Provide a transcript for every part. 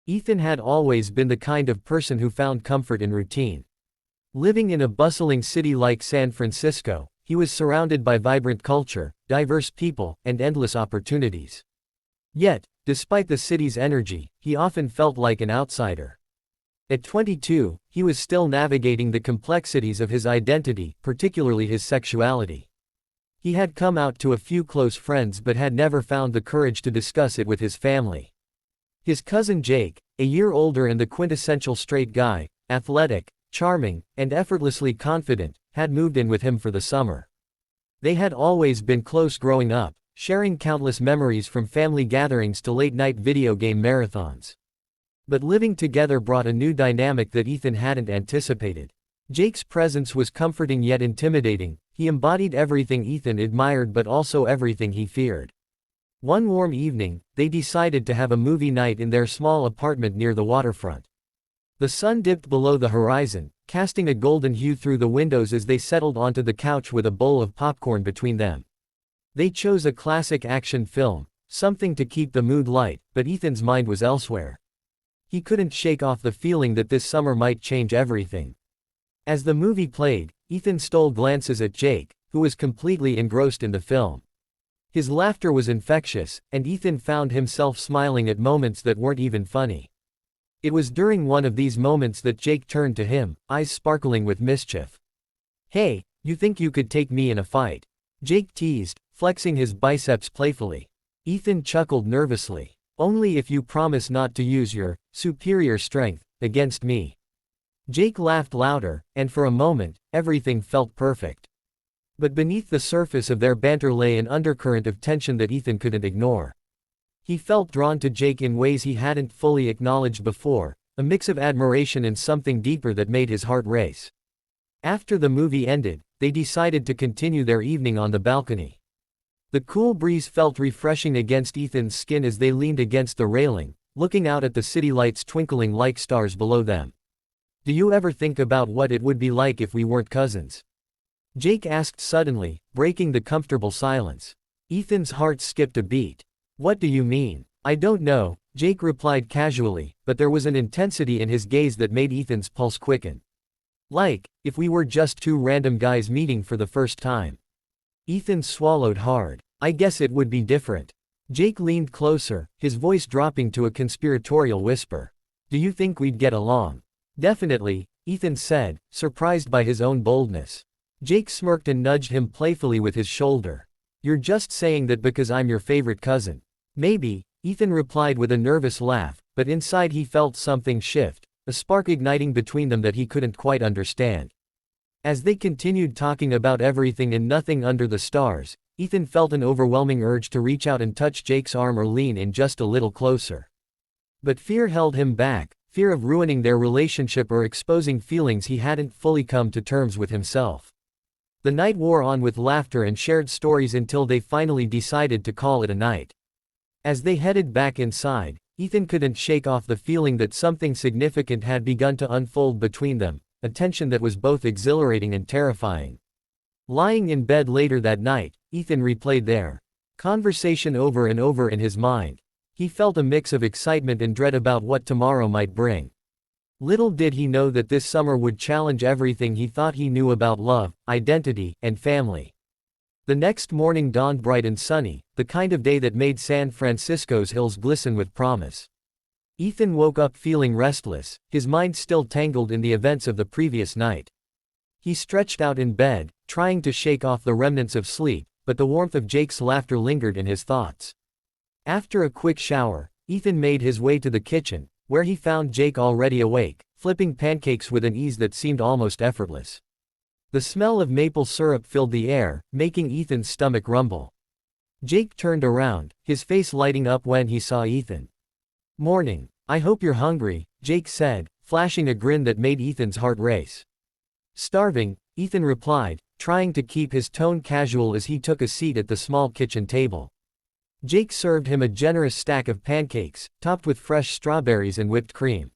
Ethan had always been the kind of person who found comfort in routine. Living in a bustling city like San Francisco, he was surrounded by vibrant culture, diverse people, and endless opportunities. Yet, despite the city's energy, he often felt like an outsider. At 22, he was still navigating the complexities of his identity, particularly his sexuality. He had come out to a few close friends but had never found the courage to discuss it with his family. His cousin Jake, a year older and the quintessential straight guy, athletic, charming, and effortlessly confident, had moved in with him for the summer. They had always been close growing up, sharing countless memories from family gatherings to late-night video game marathons. But living together brought a new dynamic that Ethan hadn't anticipated. Jake's presence was comforting yet intimidating. He embodied everything Ethan admired but also everything he feared. One warm evening, they decided to have a movie night in their small apartment near the waterfront. The sun dipped below the horizon, casting a golden hue through the windows as they settled onto the couch with a bowl of popcorn between them. They chose a classic action film, something to keep the mood light, but Ethan's mind was elsewhere. He couldn't shake off the feeling that this summer might change everything. As the movie played, Ethan stole glances at Jake, who was completely engrossed in the film. His laughter was infectious, and Ethan found himself smiling at moments that weren't even funny. It was during one of these moments that Jake turned to him, eyes sparkling with mischief. "Hey, you think you could take me in a fight?" Jake teased, flexing his biceps playfully. Ethan chuckled nervously. "Only if you promise not to use your superior strength against me." Jake laughed louder, and for a moment, everything felt perfect. But beneath the surface of their banter lay an undercurrent of tension that Ethan couldn't ignore. He felt drawn to Jake in ways he hadn't fully acknowledged before, a mix of admiration and something deeper that made his heart race. After the movie ended, they decided to continue their evening on the balcony. The cool breeze felt refreshing against Ethan's skin as they leaned against the railing, looking out at the city lights twinkling like stars below them. "Do you ever think about what it would be like if we weren't cousins?" Jake asked suddenly, breaking the comfortable silence. Ethan's heart skipped a beat. "What do you mean?" "I don't know," Jake replied casually, but there was an intensity in his gaze that made Ethan's pulse quicken. "Like, if we were just two random guys meeting for the first time." Ethan swallowed hard. "I guess it would be different." Jake leaned closer, his voice dropping to a conspiratorial whisper. "Do you think we'd get along?" "Definitely," Ethan said, surprised by his own boldness. Jake smirked and nudged him playfully with his shoulder. "You're just saying that because I'm your favorite cousin." "Maybe," Ethan replied with a nervous laugh, but inside he felt something shift, a spark igniting between them that he couldn't quite understand. As they continued talking about everything and nothing under the stars, Ethan felt an overwhelming urge to reach out and touch Jake's arm or lean in just a little closer. But fear held him back, fear of ruining their relationship or exposing feelings he hadn't fully come to terms with himself. The night wore on with laughter and shared stories until they finally decided to call it a night. As they headed back inside, Ethan couldn't shake off the feeling that something significant had begun to unfold between them, a tension that was both exhilarating and terrifying. Lying in bed later that night, Ethan replayed their conversation over and over in his mind. He felt a mix of excitement and dread about what tomorrow might bring. Little did he know that this summer would challenge everything he thought he knew about love, identity, and family. The next morning dawned bright and sunny, the kind of day that made San Francisco's hills glisten with promise. Ethan woke up feeling restless, his mind still tangled in the events of the previous night. He stretched out in bed, trying to shake off the remnants of sleep, but the warmth of Jake's laughter lingered in his thoughts. After a quick shower, Ethan made his way to the kitchen, where he found Jake already awake, flipping pancakes with an ease that seemed almost effortless. The smell of maple syrup filled the air, making Ethan's stomach rumble. Jake turned around, his face lighting up when he saw Ethan. "Morning. I hope you're hungry," Jake said, flashing a grin that made Ethan's heart race. "Starving," Ethan replied, trying to keep his tone casual as he took a seat at the small kitchen table. Jake served him a generous stack of pancakes, topped with fresh strawberries and whipped cream.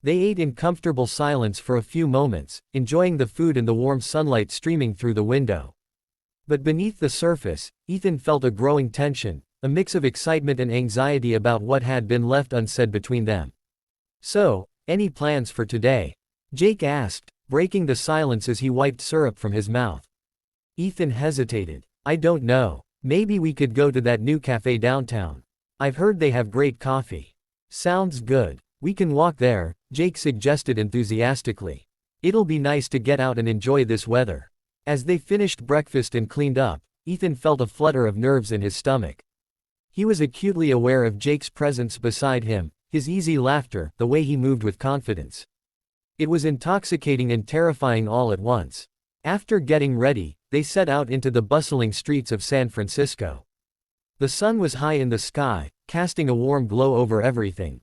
They ate in comfortable silence for a few moments, enjoying the food and the warm sunlight streaming through the window. But beneath the surface, Ethan felt a growing tension, a mix of excitement and anxiety about what had been left unsaid between them. So, any plans for today? Jake asked, breaking the silence as he wiped syrup from his mouth. Ethan hesitated. I don't know. Maybe we could go to that new cafe downtown. I've heard they have great coffee. Sounds good. We can walk there, Jake suggested enthusiastically. It'll be nice to get out and enjoy this weather. As they finished breakfast and cleaned up, Ethan felt a flutter of nerves in his stomach. He was acutely aware of Jake's presence beside him, his easy laughter, the way he moved with confidence. It was intoxicating and terrifying all at once. After getting ready, they set out into the bustling streets of San Francisco. The sun was high in the sky, casting a warm glow over everything.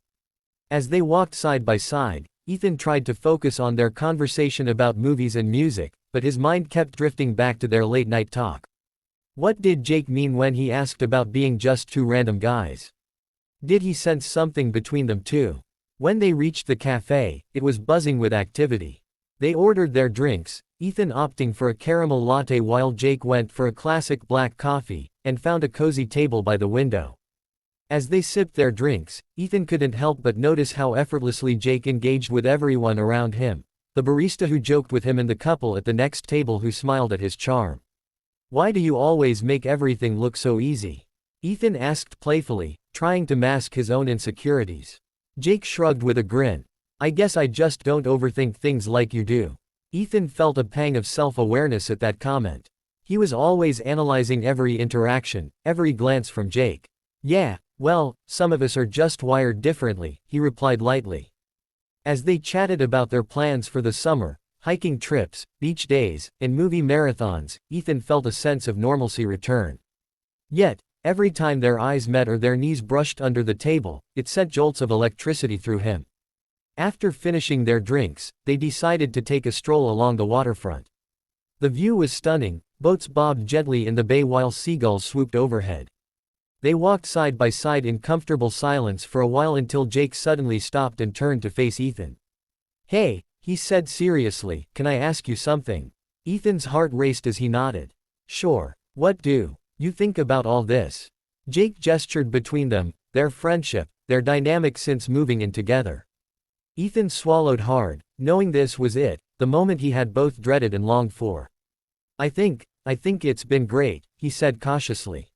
As they walked side by side, Ethan tried to focus on their conversation about movies and music, but his mind kept drifting back to their late-night talk. What did Jake mean when he asked about being just two random guys? Did he sense something between them too? When they reached the cafe, it was buzzing with activity. They ordered their drinks, Ethan opting for a caramel latte while Jake went for a classic black coffee, and found a cozy table by the window. As they sipped their drinks, Ethan couldn't help but notice how effortlessly Jake engaged with everyone around him. The barista who joked with him and the couple at the next table who smiled at his charm. Why do you always make everything look so easy? Ethan asked playfully, trying to mask his own insecurities. Jake shrugged with a grin. I guess I just don't overthink things like you do. Ethan felt a pang of self-awareness at that comment. He was always analyzing every interaction, every glance from Jake. Yeah, well, some of us are just wired differently, he replied lightly. As they chatted about their plans for the summer, hiking trips, beach days, and movie marathons, Ethan felt a sense of normalcy return. Yet, every time their eyes met or their knees brushed under the table, it sent jolts of electricity through him. After finishing their drinks, they decided to take a stroll along the waterfront. The view was stunning, boats bobbed gently in the bay while seagulls swooped overhead. They walked side by side in comfortable silence for a while until Jake suddenly stopped and turned to face Ethan. Hey, he said seriously, can I ask you something? Ethan's heart raced as he nodded. Sure, what do you think about all this? Jake gestured between them, their friendship, their dynamic since moving in together. Ethan swallowed hard, knowing this was it, the moment he had both dreaded and longed for. I think it's been great, he said cautiously.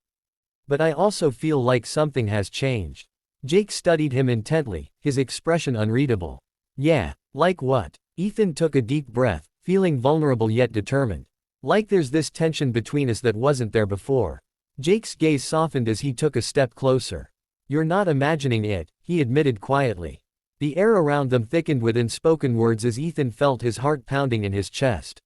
But I also feel like something has changed. Jake studied him intently, his expression unreadable. Yeah, like what? Ethan took a deep breath, feeling vulnerable yet determined. Like there's this tension between us that wasn't there before. Jake's gaze softened as he took a step closer. You're not imagining it, he admitted quietly. The air around them thickened with unspoken words as Ethan felt his heart pounding in his chest.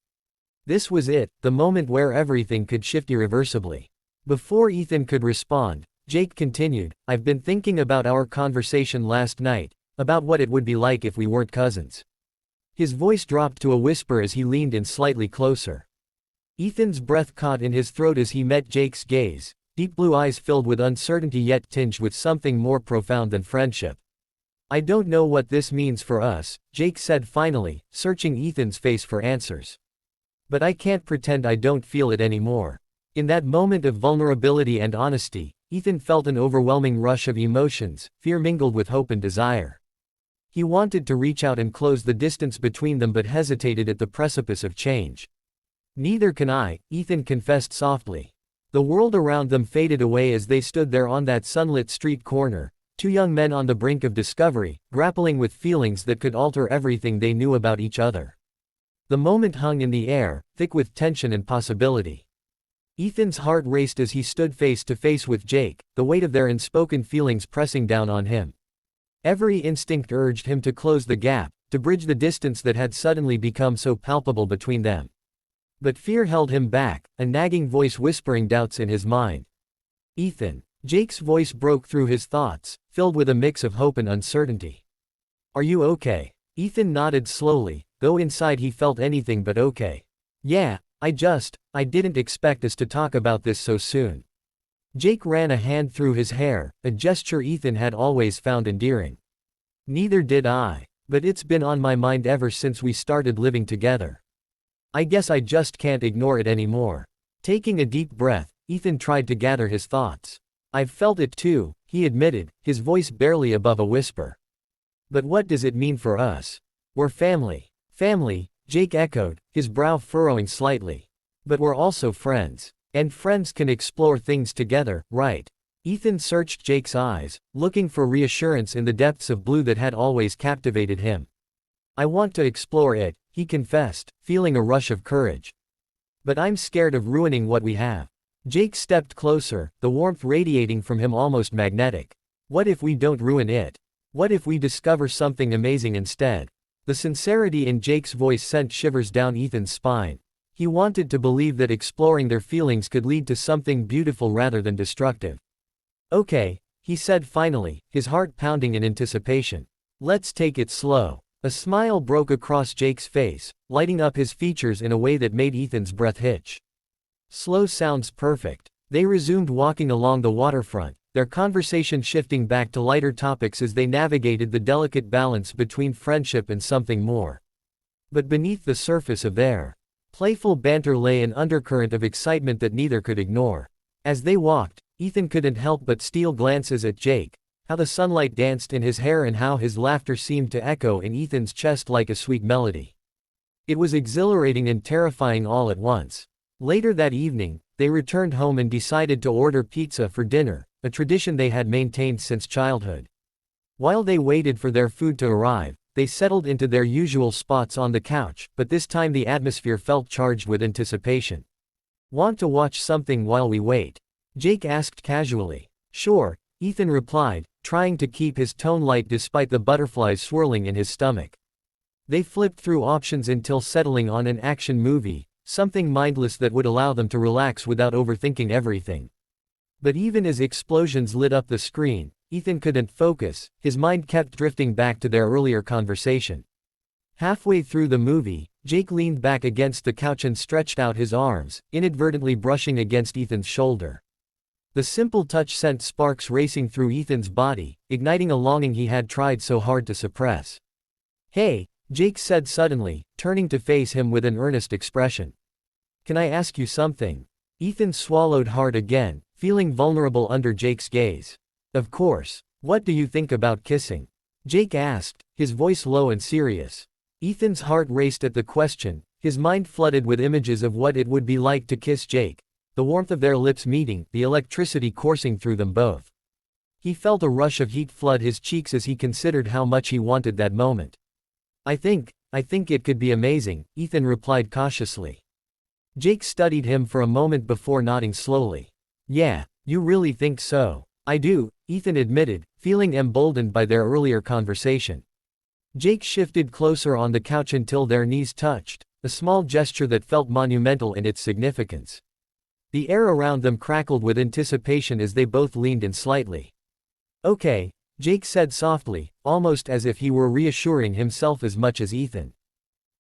This was it, the moment where everything could shift irreversibly. Before Ethan could respond, Jake continued, I've been thinking about our conversation last night, about what it would be like if we weren't cousins. His voice dropped to a whisper as he leaned in slightly closer. Ethan's breath caught in his throat as he met Jake's gaze, deep blue eyes filled with uncertainty yet tinged with something more profound than friendship. I don't know what this means for us, Jake said finally, searching Ethan's face for answers. But I can't pretend I don't feel it anymore. In that moment of vulnerability and honesty, Ethan felt an overwhelming rush of emotions, fear mingled with hope and desire. He wanted to reach out and close the distance between them but hesitated at the precipice of change. Neither can I, Ethan confessed softly. The world around them faded away as they stood there on that sunlit street corner, two young men on the brink of discovery, grappling with feelings that could alter everything they knew about each other. The moment hung in the air, thick with tension and possibility. Ethan's heart raced as he stood face to face with Jake, the weight of their unspoken feelings pressing down on him. Every instinct urged him to close the gap, to bridge the distance that had suddenly become so palpable between them. But fear held him back, a nagging voice whispering doubts in his mind. Ethan. Jake's voice broke through his thoughts, filled with a mix of hope and uncertainty. Are you okay? Ethan nodded slowly, though inside he felt anything but okay. Yeah, I didn't expect us to talk about this so soon. Jake ran a hand through his hair, a gesture Ethan had always found endearing. Neither did I, but it's been on my mind ever since we started living together. I guess I just can't ignore it anymore. Taking a deep breath, Ethan tried to gather his thoughts. I've felt it too, he admitted, his voice barely above a whisper. But what does it mean for us? We're family. Family, Jake echoed, his brow furrowing slightly. But we're also friends. And friends can explore things together, right? Ethan searched Jake's eyes, looking for reassurance in the depths of blue that had always captivated him. I want to explore it, he confessed, feeling a rush of courage. But I'm scared of ruining what we have. Jake stepped closer, the warmth radiating from him almost magnetic. What if we don't ruin it? What if we discover something amazing instead? The sincerity in Jake's voice sent shivers down Ethan's spine. He wanted to believe that exploring their feelings could lead to something beautiful rather than destructive. Okay, he said finally, his heart pounding in anticipation. Let's take it slow. A smile broke across Jake's face, lighting up his features in a way that made Ethan's breath hitch. Slow sounds perfect. They resumed walking along the waterfront, their conversation shifting back to lighter topics as they navigated the delicate balance between friendship and something more. But beneath the surface of their playful banter lay an undercurrent of excitement that neither could ignore. As they walked, Ethan couldn't help but steal glances at Jake, how the sunlight danced in his hair and how his laughter seemed to echo in Ethan's chest like a sweet melody. It was exhilarating and terrifying all at once. Later that evening, they returned home and decided to order pizza for dinner, a tradition they had maintained since childhood. While they waited for their food to arrive, they settled into their usual spots on the couch, but this time the atmosphere felt charged with anticipation. Want to watch something while we wait? Jake asked casually. Sure, Ethan replied, trying to keep his tone light despite the butterflies swirling in his stomach. They flipped through options until settling on an action movie, something mindless that would allow them to relax without overthinking everything. But even as explosions lit up the screen, Ethan couldn't focus, his mind kept drifting back to their earlier conversation. Halfway through the movie, Jake leaned back against the couch and stretched out his arms, inadvertently brushing against Ethan's shoulder. The simple touch sent sparks racing through Ethan's body, igniting a longing he had tried so hard to suppress. Hey, Jake said suddenly, turning to face him with an earnest expression. Can I ask you something? Ethan swallowed hard again, feeling vulnerable under Jake's gaze. Of course. What do you think about kissing? Jake asked, his voice low and serious. Ethan's heart raced at the question, his mind flooded with images of what it would be like to kiss Jake. The warmth of their lips meeting, the electricity coursing through them both. He felt a rush of heat flood his cheeks as he considered how much he wanted that moment. I think it could be amazing, Ethan replied cautiously. Jake studied him for a moment before nodding slowly. Yeah, you really think so? I do, Ethan admitted, feeling emboldened by their earlier conversation. Jake shifted closer on the couch until their knees touched, a small gesture that felt monumental in its significance. The air around them crackled with anticipation as they both leaned in slightly. Okay, Jake said softly, almost as if he were reassuring himself as much as Ethan.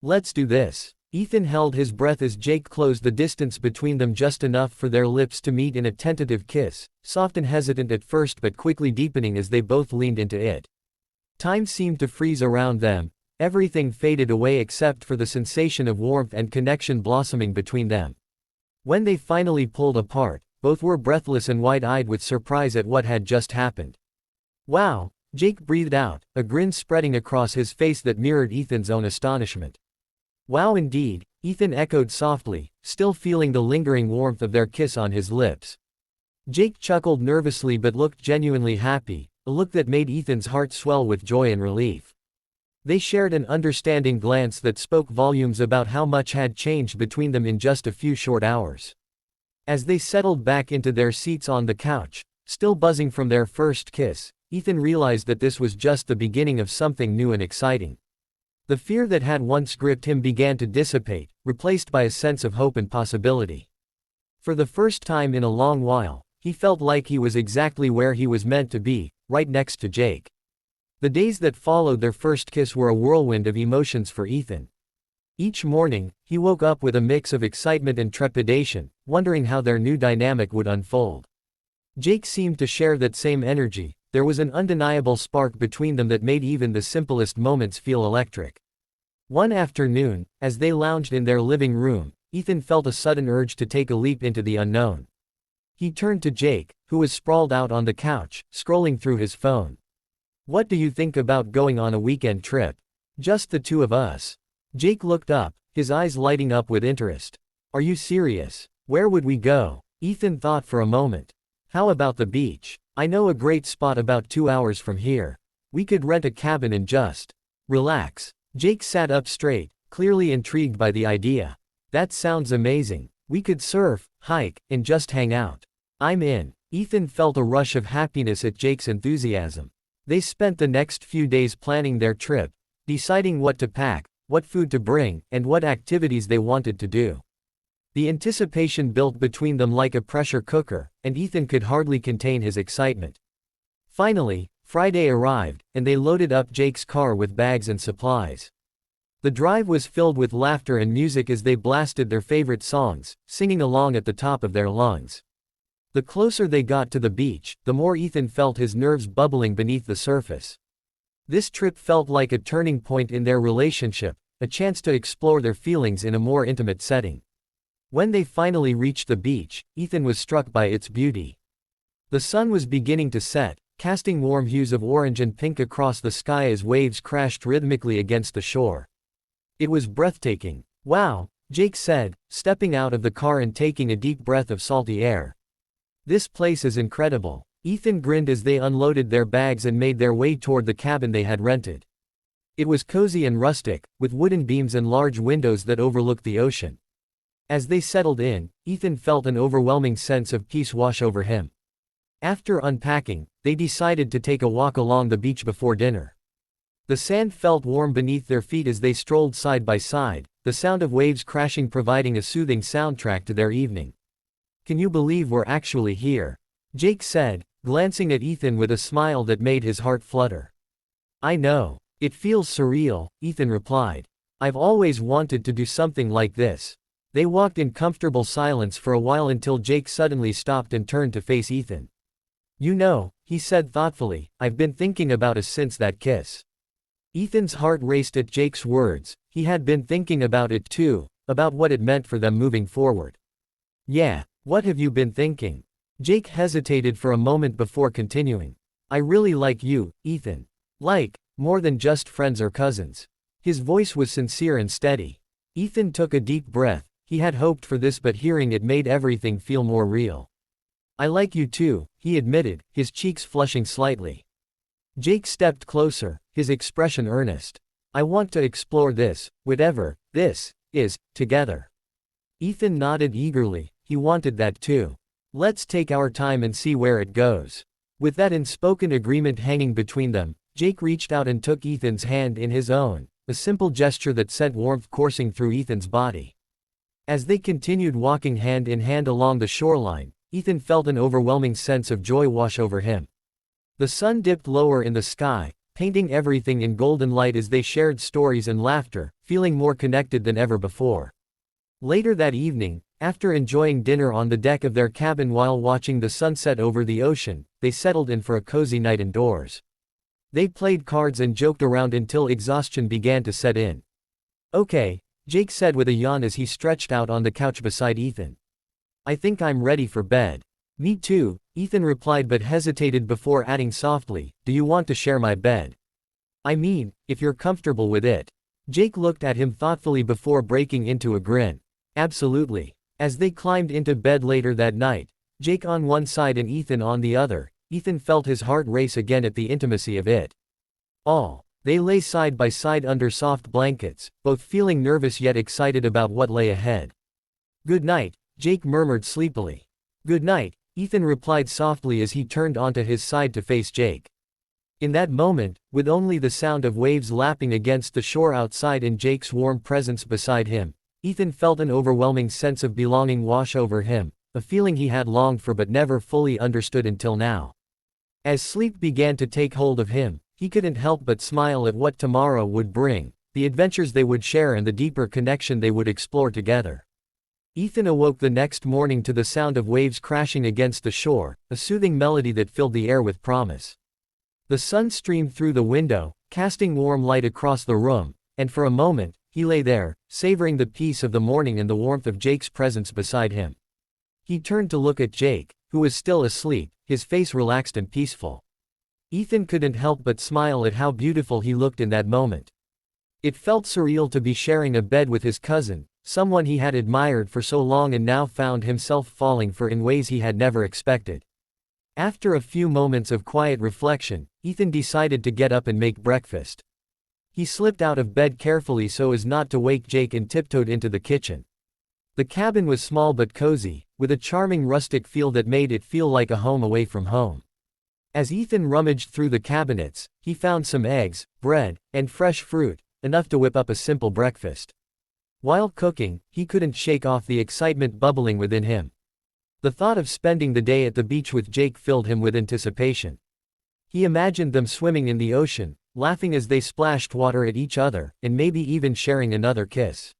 Let's do this. Ethan held his breath as Jake closed the distance between them just enough for their lips to meet in a tentative kiss, soft and hesitant at first but quickly deepening as they both leaned into it. Time seemed to freeze around them, everything faded away except for the sensation of warmth and connection blossoming between them. When they finally pulled apart, both were breathless and wide-eyed with surprise at what had just happened. Wow, Jake breathed out, a grin spreading across his face that mirrored Ethan's own astonishment. Wow indeed, Ethan echoed softly, still feeling the lingering warmth of their kiss on his lips. Jake chuckled nervously but looked genuinely happy, a look that made Ethan's heart swell with joy and relief. They shared an understanding glance that spoke volumes about how much had changed between them in just a few short hours. As they settled back into their seats on the couch, still buzzing from their first kiss, Ethan realized that this was just the beginning of something new and exciting. The fear that had once gripped him began to dissipate, replaced by a sense of hope and possibility. For the first time in a long while, he felt like he was exactly where he was meant to be, right next to Jake. The days that followed their first kiss were a whirlwind of emotions for Ethan. Each morning, he woke up with a mix of excitement and trepidation, wondering how their new dynamic would unfold. Jake seemed to share that same energy. There was an undeniable spark between them that made even the simplest moments feel electric. One afternoon, as they lounged in their living room, Ethan felt a sudden urge to take a leap into the unknown. He turned to Jake, who was sprawled out on the couch, scrolling through his phone. What do you think about going on a weekend trip? Just the two of us. Jake looked up, his eyes lighting up with interest. Are you serious? Where would we go? Ethan thought for a moment. How about the beach? I know a great spot about 2 hours from here. We could rent a cabin and just relax. Jake sat up straight, clearly intrigued by the idea. That sounds amazing. We could surf, hike, and just hang out. I'm in. Ethan felt a rush of happiness at Jake's enthusiasm. They spent the next few days planning their trip, deciding what to pack, what food to bring, and what activities they wanted to do. The anticipation built between them like a pressure cooker, and Ethan could hardly contain his excitement. Finally, Friday arrived, and they loaded up Jake's car with bags and supplies. The drive was filled with laughter and music as they blasted their favorite songs, singing along at the top of their lungs. The closer they got to the beach, the more Ethan felt his nerves bubbling beneath the surface. This trip felt like a turning point in their relationship, a chance to explore their feelings in a more intimate setting. When they finally reached the beach, Ethan was struck by its beauty. The sun was beginning to set, casting warm hues of orange and pink across the sky as waves crashed rhythmically against the shore. It was breathtaking. Wow, Jake said, stepping out of the car and taking a deep breath of salty air. This place is incredible. Ethan grinned as they unloaded their bags and made their way toward the cabin they had rented. It was cozy and rustic, with wooden beams and large windows that overlooked the ocean. As they settled in, Ethan felt an overwhelming sense of peace wash over him. After unpacking, they decided to take a walk along the beach before dinner. The sand felt warm beneath their feet as they strolled side by side, the sound of waves crashing providing a soothing soundtrack to their evening. Can you believe we're actually here? Jake said, glancing at Ethan with a smile that made his heart flutter. I know. It feels surreal, Ethan replied. I've always wanted to do something like this. They walked in comfortable silence for a while until Jake suddenly stopped and turned to face Ethan. You know, he said thoughtfully, I've been thinking about us since that kiss. Ethan's heart raced at Jake's words. He had been thinking about it too, about what it meant for them moving forward. Yeah. What have you been thinking? Jake hesitated for a moment before continuing. I really like you, Ethan. Like, more than just friends or cousins. His voice was sincere and steady. Ethan took a deep breath. He had hoped for this, but hearing it made everything feel more real. I like you too, he admitted, his cheeks flushing slightly. Jake stepped closer, his expression earnest. I want to explore this, whatever this is, together. Ethan nodded eagerly. He wanted that too. Let's take our time and see where it goes. With that unspoken agreement hanging between them, Jake reached out and took Ethan's hand in his own, a simple gesture that sent warmth coursing through Ethan's body. As they continued walking hand in hand along the shoreline, Ethan felt an overwhelming sense of joy wash over him. The sun dipped lower in the sky, painting everything in golden light as they shared stories and laughter, feeling more connected than ever before. Later that evening, after enjoying dinner on the deck of their cabin while watching the sunset over the ocean, they settled in for a cozy night indoors. They played cards and joked around until exhaustion began to set in. Okay, Jake said with a yawn as he stretched out on the couch beside Ethan. I think I'm ready for bed. Me too, Ethan replied but hesitated before adding softly, do you want to share my bed? I mean, if you're comfortable with it. Jake looked at him thoughtfully before breaking into a grin. Absolutely. As they climbed into bed later that night, Jake on one side and Ethan on the other, Ethan felt his heart race again at the intimacy of it all. They lay side by side under soft blankets, both feeling nervous yet excited about what lay ahead. Good night, Jake murmured sleepily. Good night, Ethan replied softly as he turned onto his side to face Jake. In that moment, with only the sound of waves lapping against the shore outside and Jake's warm presence beside him, Ethan felt an overwhelming sense of belonging wash over him, a feeling he had longed for but never fully understood until now. As sleep began to take hold of him, he couldn't help but smile at what tomorrow would bring, the adventures they would share and the deeper connection they would explore together. Ethan awoke the next morning to the sound of waves crashing against the shore, a soothing melody that filled the air with promise. The sun streamed through the window, casting warm light across the room, and for a moment, he lay there, savoring the peace of the morning and the warmth of Jake's presence beside him. He turned to look at Jake, who was still asleep, his face relaxed and peaceful. Ethan couldn't help but smile at how beautiful he looked in that moment. It felt surreal to be sharing a bed with his cousin, someone he had admired for so long and now found himself falling for in ways he had never expected. After a few moments of quiet reflection, Ethan decided to get up and make breakfast. He slipped out of bed carefully so as not to wake Jake and tiptoed into the kitchen. The cabin was small but cozy, with a charming rustic feel that made it feel like a home away from home. As Ethan rummaged through the cabinets, he found some eggs, bread, and fresh fruit, enough to whip up a simple breakfast. While cooking, he couldn't shake off the excitement bubbling within him. The thought of spending the day at the beach with Jake filled him with anticipation. He imagined them swimming in the ocean, laughing as they splashed water at each other, and maybe even sharing another kiss.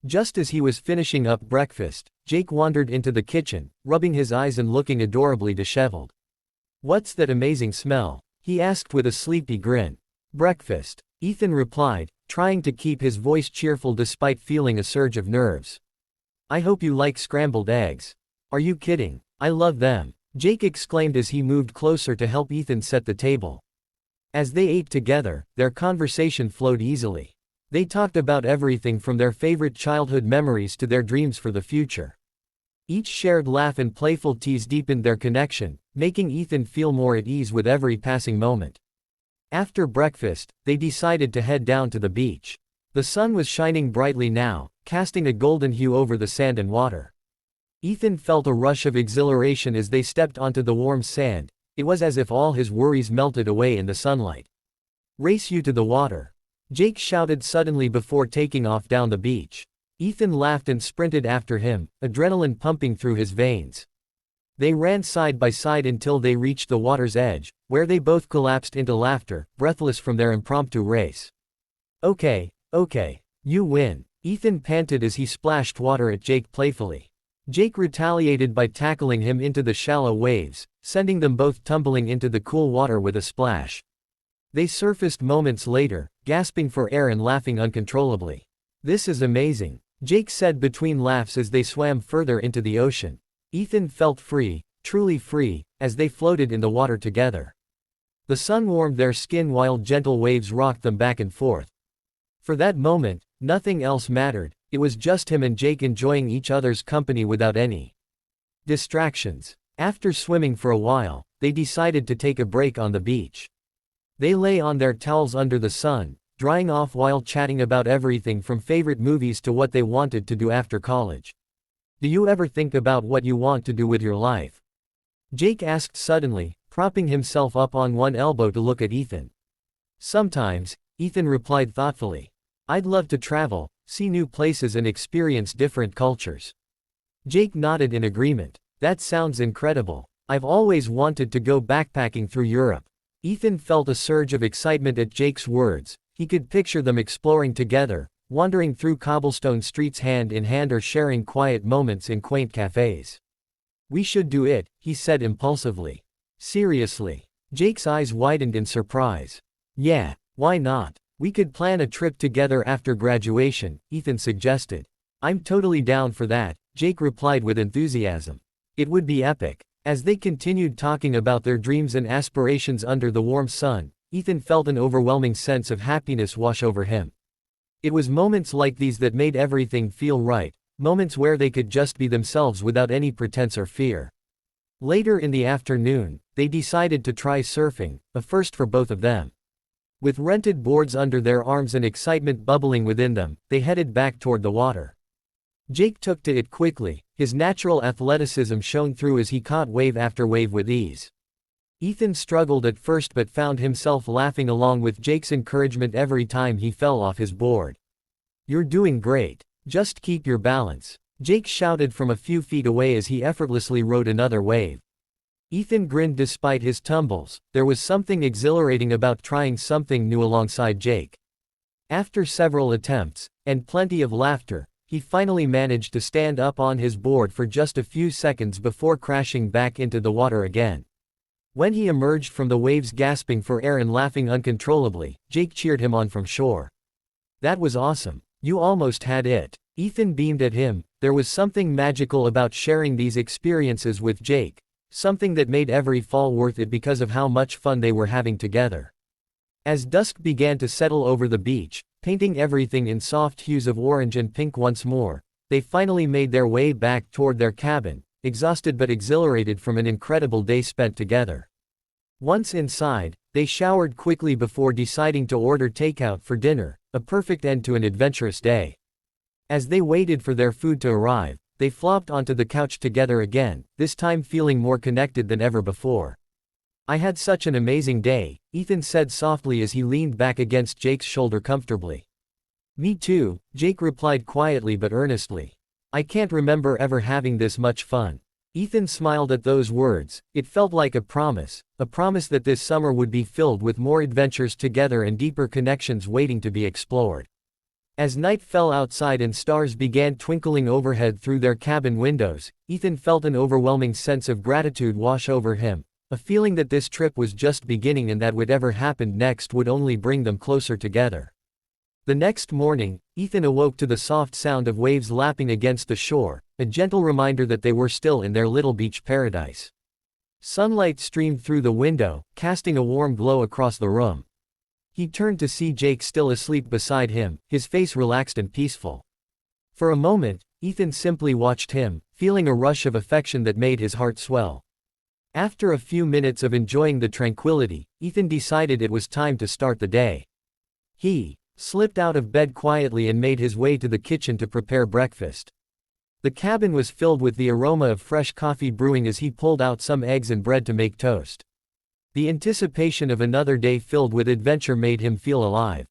Just as he was finishing up breakfast, Jake wandered into the kitchen, rubbing his eyes and looking adorably disheveled. "What's that amazing smell?" he asked with a sleepy grin. "Breakfast," Ethan replied, trying to keep his voice cheerful despite feeling a surge of nerves. "I hope you like scrambled eggs." "Are you kidding? I love them," Jake exclaimed as he moved closer to help Ethan set the table. As they ate together, their conversation flowed easily. They talked about everything from their favorite childhood memories to their dreams for the future. Each shared laugh and playful tease deepened their connection, making Ethan feel more at ease with every passing moment. After breakfast, they decided to head down to the beach. The sun was shining brightly now, casting a golden hue over the sand and water. Ethan felt a rush of exhilaration as they stepped onto the warm sand. It was as if all his worries melted away in the sunlight. "Race you to the water," Jake shouted suddenly before taking off down the beach. Ethan laughed and sprinted after him, adrenaline pumping through his veins. They ran side by side until they reached the water's edge, where they both collapsed into laughter, breathless from their impromptu race. Okay, you win," Ethan panted as he splashed water at Jake playfully. Jake retaliated by tackling him into the shallow waves, sending them both tumbling into the cool water with a splash. They surfaced moments later, gasping for air and laughing uncontrollably. "This is amazing," Jake said between laughs as they swam further into the ocean. Ethan felt free, truly free, as they floated in the water together. The sun warmed their skin while gentle waves rocked them back and forth. For that moment, nothing else mattered. It was just him and Jake enjoying each other's company without any distractions. After swimming for a while, they decided to take a break on the beach. They lay on their towels under the sun, drying off while chatting about everything from favorite movies to what they wanted to do after college. "Do you ever think about what you want to do with your life?" Jake asked suddenly, propping himself up on one elbow to look at Ethan. "Sometimes," Ethan replied thoughtfully. "I'd love to travel, see new places and experience different cultures." Jake nodded in agreement. "That sounds incredible. I've always wanted to go backpacking through Europe." Ethan felt a surge of excitement at Jake's words. He could picture them exploring together, wandering through cobblestone streets hand in hand or sharing quiet moments in quaint cafes. "We should do it," he said impulsively. "Seriously?" Jake's eyes widened in surprise. "Yeah, why not? We could plan a trip together after graduation," Ethan suggested. "I'm totally down for that," Jake replied with enthusiasm. "It would be epic." As they continued talking about their dreams and aspirations under the warm sun, Ethan felt an overwhelming sense of happiness wash over him. It was moments like these that made everything feel right, moments where they could just be themselves without any pretense or fear. Later in the afternoon, they decided to try surfing, a first for both of them. With rented boards under their arms and excitement bubbling within them, they headed back toward the water. Jake took to it quickly, his natural athleticism shone through as he caught wave after wave with ease. Ethan struggled at first but found himself laughing along with Jake's encouragement every time he fell off his board. "You're doing great. Just keep your balance," Jake shouted from a few feet away as he effortlessly rode another wave. Ethan grinned despite his tumbles. There was something exhilarating about trying something new alongside Jake. After several attempts, and plenty of laughter, he finally managed to stand up on his board for just a few seconds before crashing back into the water again. When he emerged from the waves gasping for air and laughing uncontrollably, Jake cheered him on from shore. "That was awesome. You almost had it." Ethan beamed at him. There was something magical about sharing these experiences with Jake, something that made every fall worth it because of how much fun they were having together. As dusk began to settle over the beach, painting everything in soft hues of orange and pink once more, they finally made their way back toward their cabin, exhausted but exhilarated from an incredible day spent together. Once inside, they showered quickly before deciding to order takeout for dinner, a perfect end to an adventurous day. As they waited for their food to arrive, they flopped onto the couch together again, this time feeling more connected than ever before. "I had such an amazing day," Ethan said softly as he leaned back against Jake's shoulder comfortably. "Me too," Jake replied quietly but earnestly. "I can't remember ever having this much fun." Ethan smiled at those words. It felt like a promise that this summer would be filled with more adventures together and deeper connections waiting to be explored. As night fell outside and stars began twinkling overhead through their cabin windows, Ethan felt an overwhelming sense of gratitude wash over him, a feeling that this trip was just beginning and that whatever happened next would only bring them closer together. The next morning, Ethan awoke to the soft sound of waves lapping against the shore, a gentle reminder that they were still in their little beach paradise. Sunlight streamed through the window, casting a warm glow across the room. He turned to see Jake still asleep beside him, his face relaxed and peaceful. For a moment, Ethan simply watched him, feeling a rush of affection that made his heart swell. After a few minutes of enjoying the tranquility, Ethan decided it was time to start the day. He slipped out of bed quietly and made his way to the kitchen to prepare breakfast. The cabin was filled with the aroma of fresh coffee brewing as he pulled out some eggs and bread to make toast. The anticipation of another day filled with adventure made him feel alive.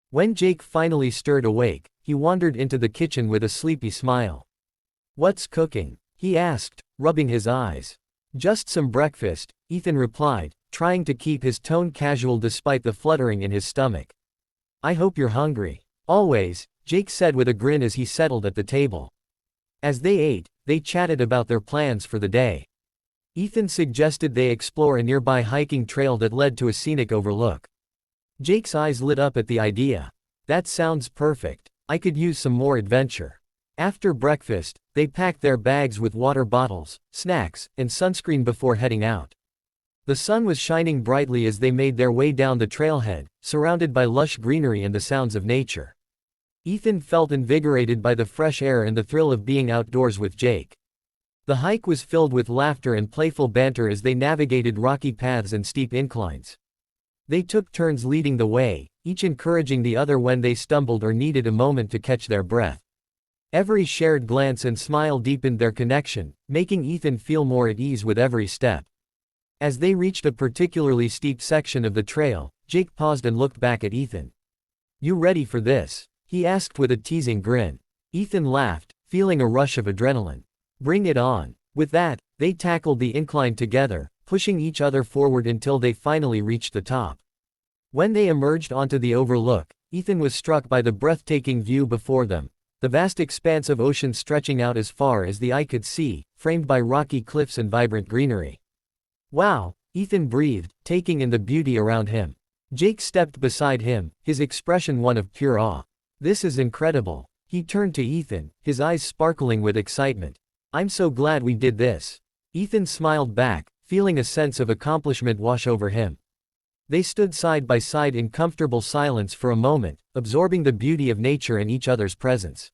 When Jake finally stirred awake, he wandered into the kitchen with a sleepy smile. "What's cooking?" he asked, rubbing his eyes. "Just some breakfast," Ethan replied, trying to keep his tone casual despite the fluttering in his stomach. "I hope you're hungry." "Always," Jake said with a grin as he settled at the table. As they ate, they chatted about their plans for the day. Ethan suggested they explore a nearby hiking trail that led to a scenic overlook. Jake's eyes lit up at the idea. "That sounds perfect. I could use some more adventure." After breakfast, they packed their bags with water bottles, snacks, and sunscreen before heading out. The sun was shining brightly as they made their way down the trailhead, surrounded by lush greenery and the sounds of nature. Ethan felt invigorated by the fresh air and the thrill of being outdoors with Jake. The hike was filled with laughter and playful banter as they navigated rocky paths and steep inclines. They took turns leading the way, each encouraging the other when they stumbled or needed a moment to catch their breath. Every shared glance and smile deepened their connection, making Ethan feel more at ease with every step. As they reached a particularly steep section of the trail, Jake paused and looked back at Ethan. "You ready for this?" he asked with a teasing grin. Ethan laughed, feeling a rush of adrenaline. "Bring it on." With that, they tackled the incline together, pushing each other forward until they finally reached the top. When they emerged onto the overlook, Ethan was struck by the breathtaking view before them, the vast expanse of ocean stretching out as far as the eye could see, framed by rocky cliffs and vibrant greenery. "Wow," Ethan breathed, taking in the beauty around him. Jake stepped beside him, his expression one of pure awe. "This is incredible." He turned to Ethan, his eyes sparkling with excitement. "I'm so glad we did this." Ethan smiled back, feeling a sense of accomplishment wash over him. They stood side by side in comfortable silence for a moment, absorbing the beauty of nature and each other's presence.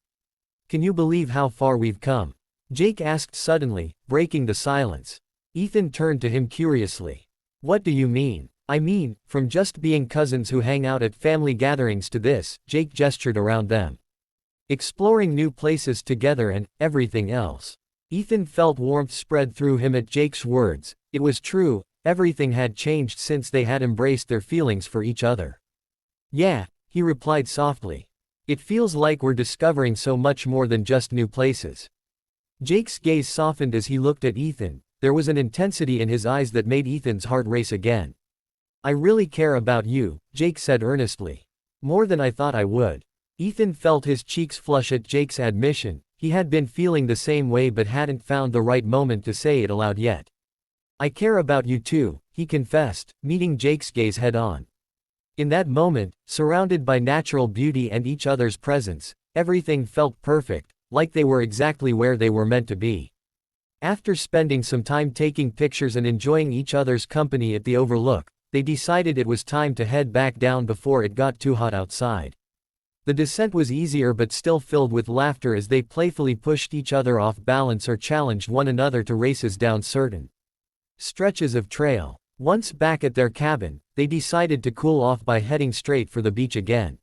"Can you believe how far we've come?" Jake asked suddenly, breaking the silence. Ethan turned to him curiously. "What do you mean?" "I mean, from just being cousins who hang out at family gatherings to this," Jake gestured around them. "Exploring new places together and everything else." Ethan felt warmth spread through him at Jake's words. It was true, everything had changed since they had embraced their feelings for each other. "Yeah," he replied softly. "It feels like we're discovering so much more than just new places." Jake's gaze softened as he looked at Ethan. There was an intensity in his eyes that made Ethan's heart race again. "I really care about you," Jake said earnestly. "More than I thought I would." Ethan felt his cheeks flush at Jake's admission. He had been feeling the same way but hadn't found the right moment to say it aloud yet. "I care about you too," he confessed, meeting Jake's gaze head-on. In that moment, surrounded by natural beauty and each other's presence, everything felt perfect, like they were exactly where they were meant to be. After spending some time taking pictures and enjoying each other's company at the overlook, they decided it was time to head back down before it got too hot outside. The descent was easier but still filled with laughter as they playfully pushed each other off balance or challenged one another to races down certain stretches of trail. Once back at their cabin, they decided to cool off by heading straight for the beach again.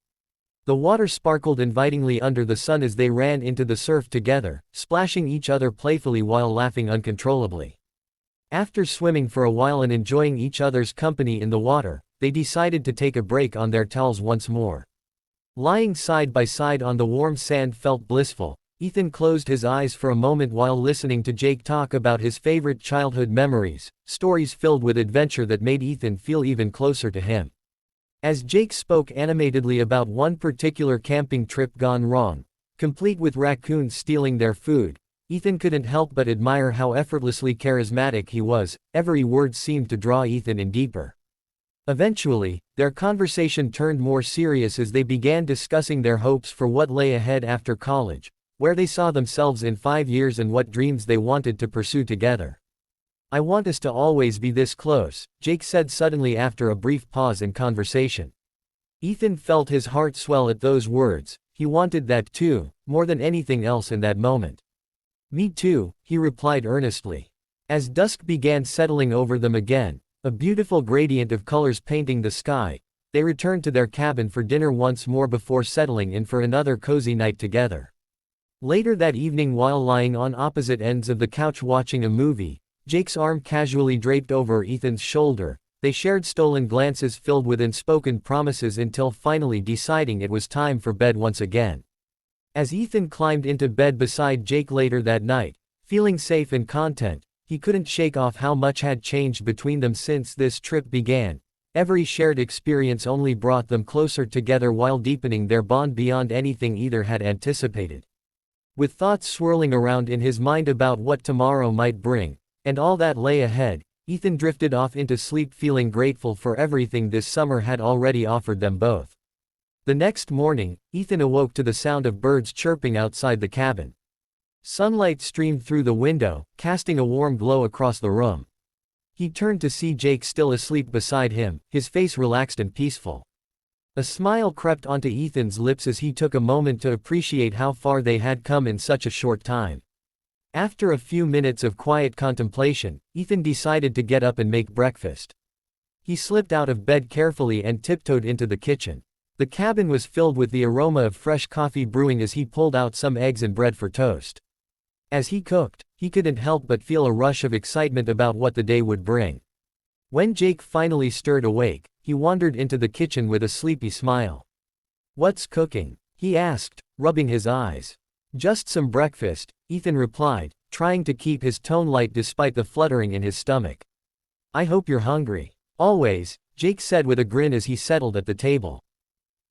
The water sparkled invitingly under the sun as they ran into the surf together, splashing each other playfully while laughing uncontrollably. After swimming for a while and enjoying each other's company in the water, they decided to take a break on their towels once more. Lying side by side on the warm sand felt blissful. Ethan closed his eyes for a moment while listening to Jake talk about his favorite childhood memories, stories filled with adventure that made Ethan feel even closer to him. As Jake spoke animatedly about one particular camping trip gone wrong, complete with raccoons stealing their food, Ethan couldn't help but admire how effortlessly charismatic he was. Every word seemed to draw Ethan in deeper. Eventually, their conversation turned more serious as they began discussing their hopes for what lay ahead after college, where they saw themselves in 5 years and what dreams they wanted to pursue together. "I want us to always be this close," Jake said suddenly after a brief pause in conversation. Ethan felt his heart swell at those words. He wanted that too, more than anything else in that moment. "Me too," he replied earnestly. As dusk began settling over them again, a beautiful gradient of colors painting the sky, they returned to their cabin for dinner once more before settling in for another cozy night together. Later that evening, while lying on opposite ends of the couch watching a movie, Jake's arm casually draped over Ethan's shoulder, they shared stolen glances filled with unspoken promises until finally deciding it was time for bed once again. As Ethan climbed into bed beside Jake later that night, feeling safe and content, he couldn't shake off how much had changed between them since this trip began. Every shared experience only brought them closer together while deepening their bond beyond anything either had anticipated. With thoughts swirling around in his mind about what tomorrow might bring, and all that lay ahead, Ethan drifted off into sleep feeling grateful for everything this summer had already offered them both. The next morning, Ethan awoke to the sound of birds chirping outside the cabin. Sunlight streamed through the window, casting a warm glow across the room. He turned to see Jake still asleep beside him, his face relaxed and peaceful. A smile crept onto Ethan's lips as he took a moment to appreciate how far they had come in such a short time. After a few minutes of quiet contemplation, Ethan decided to get up and make breakfast. He slipped out of bed carefully and tiptoed into the kitchen. The cabin was filled with the aroma of fresh coffee brewing as he pulled out some eggs and bread for toast. As he cooked, he couldn't help but feel a rush of excitement about what the day would bring. When Jake finally stirred awake, he wandered into the kitchen with a sleepy smile. "What's cooking?" he asked, rubbing his eyes. "Just some breakfast," Ethan replied, trying to keep his tone light despite the fluttering in his stomach. "I hope you're hungry." "Always," Jake said with a grin as he settled at the table.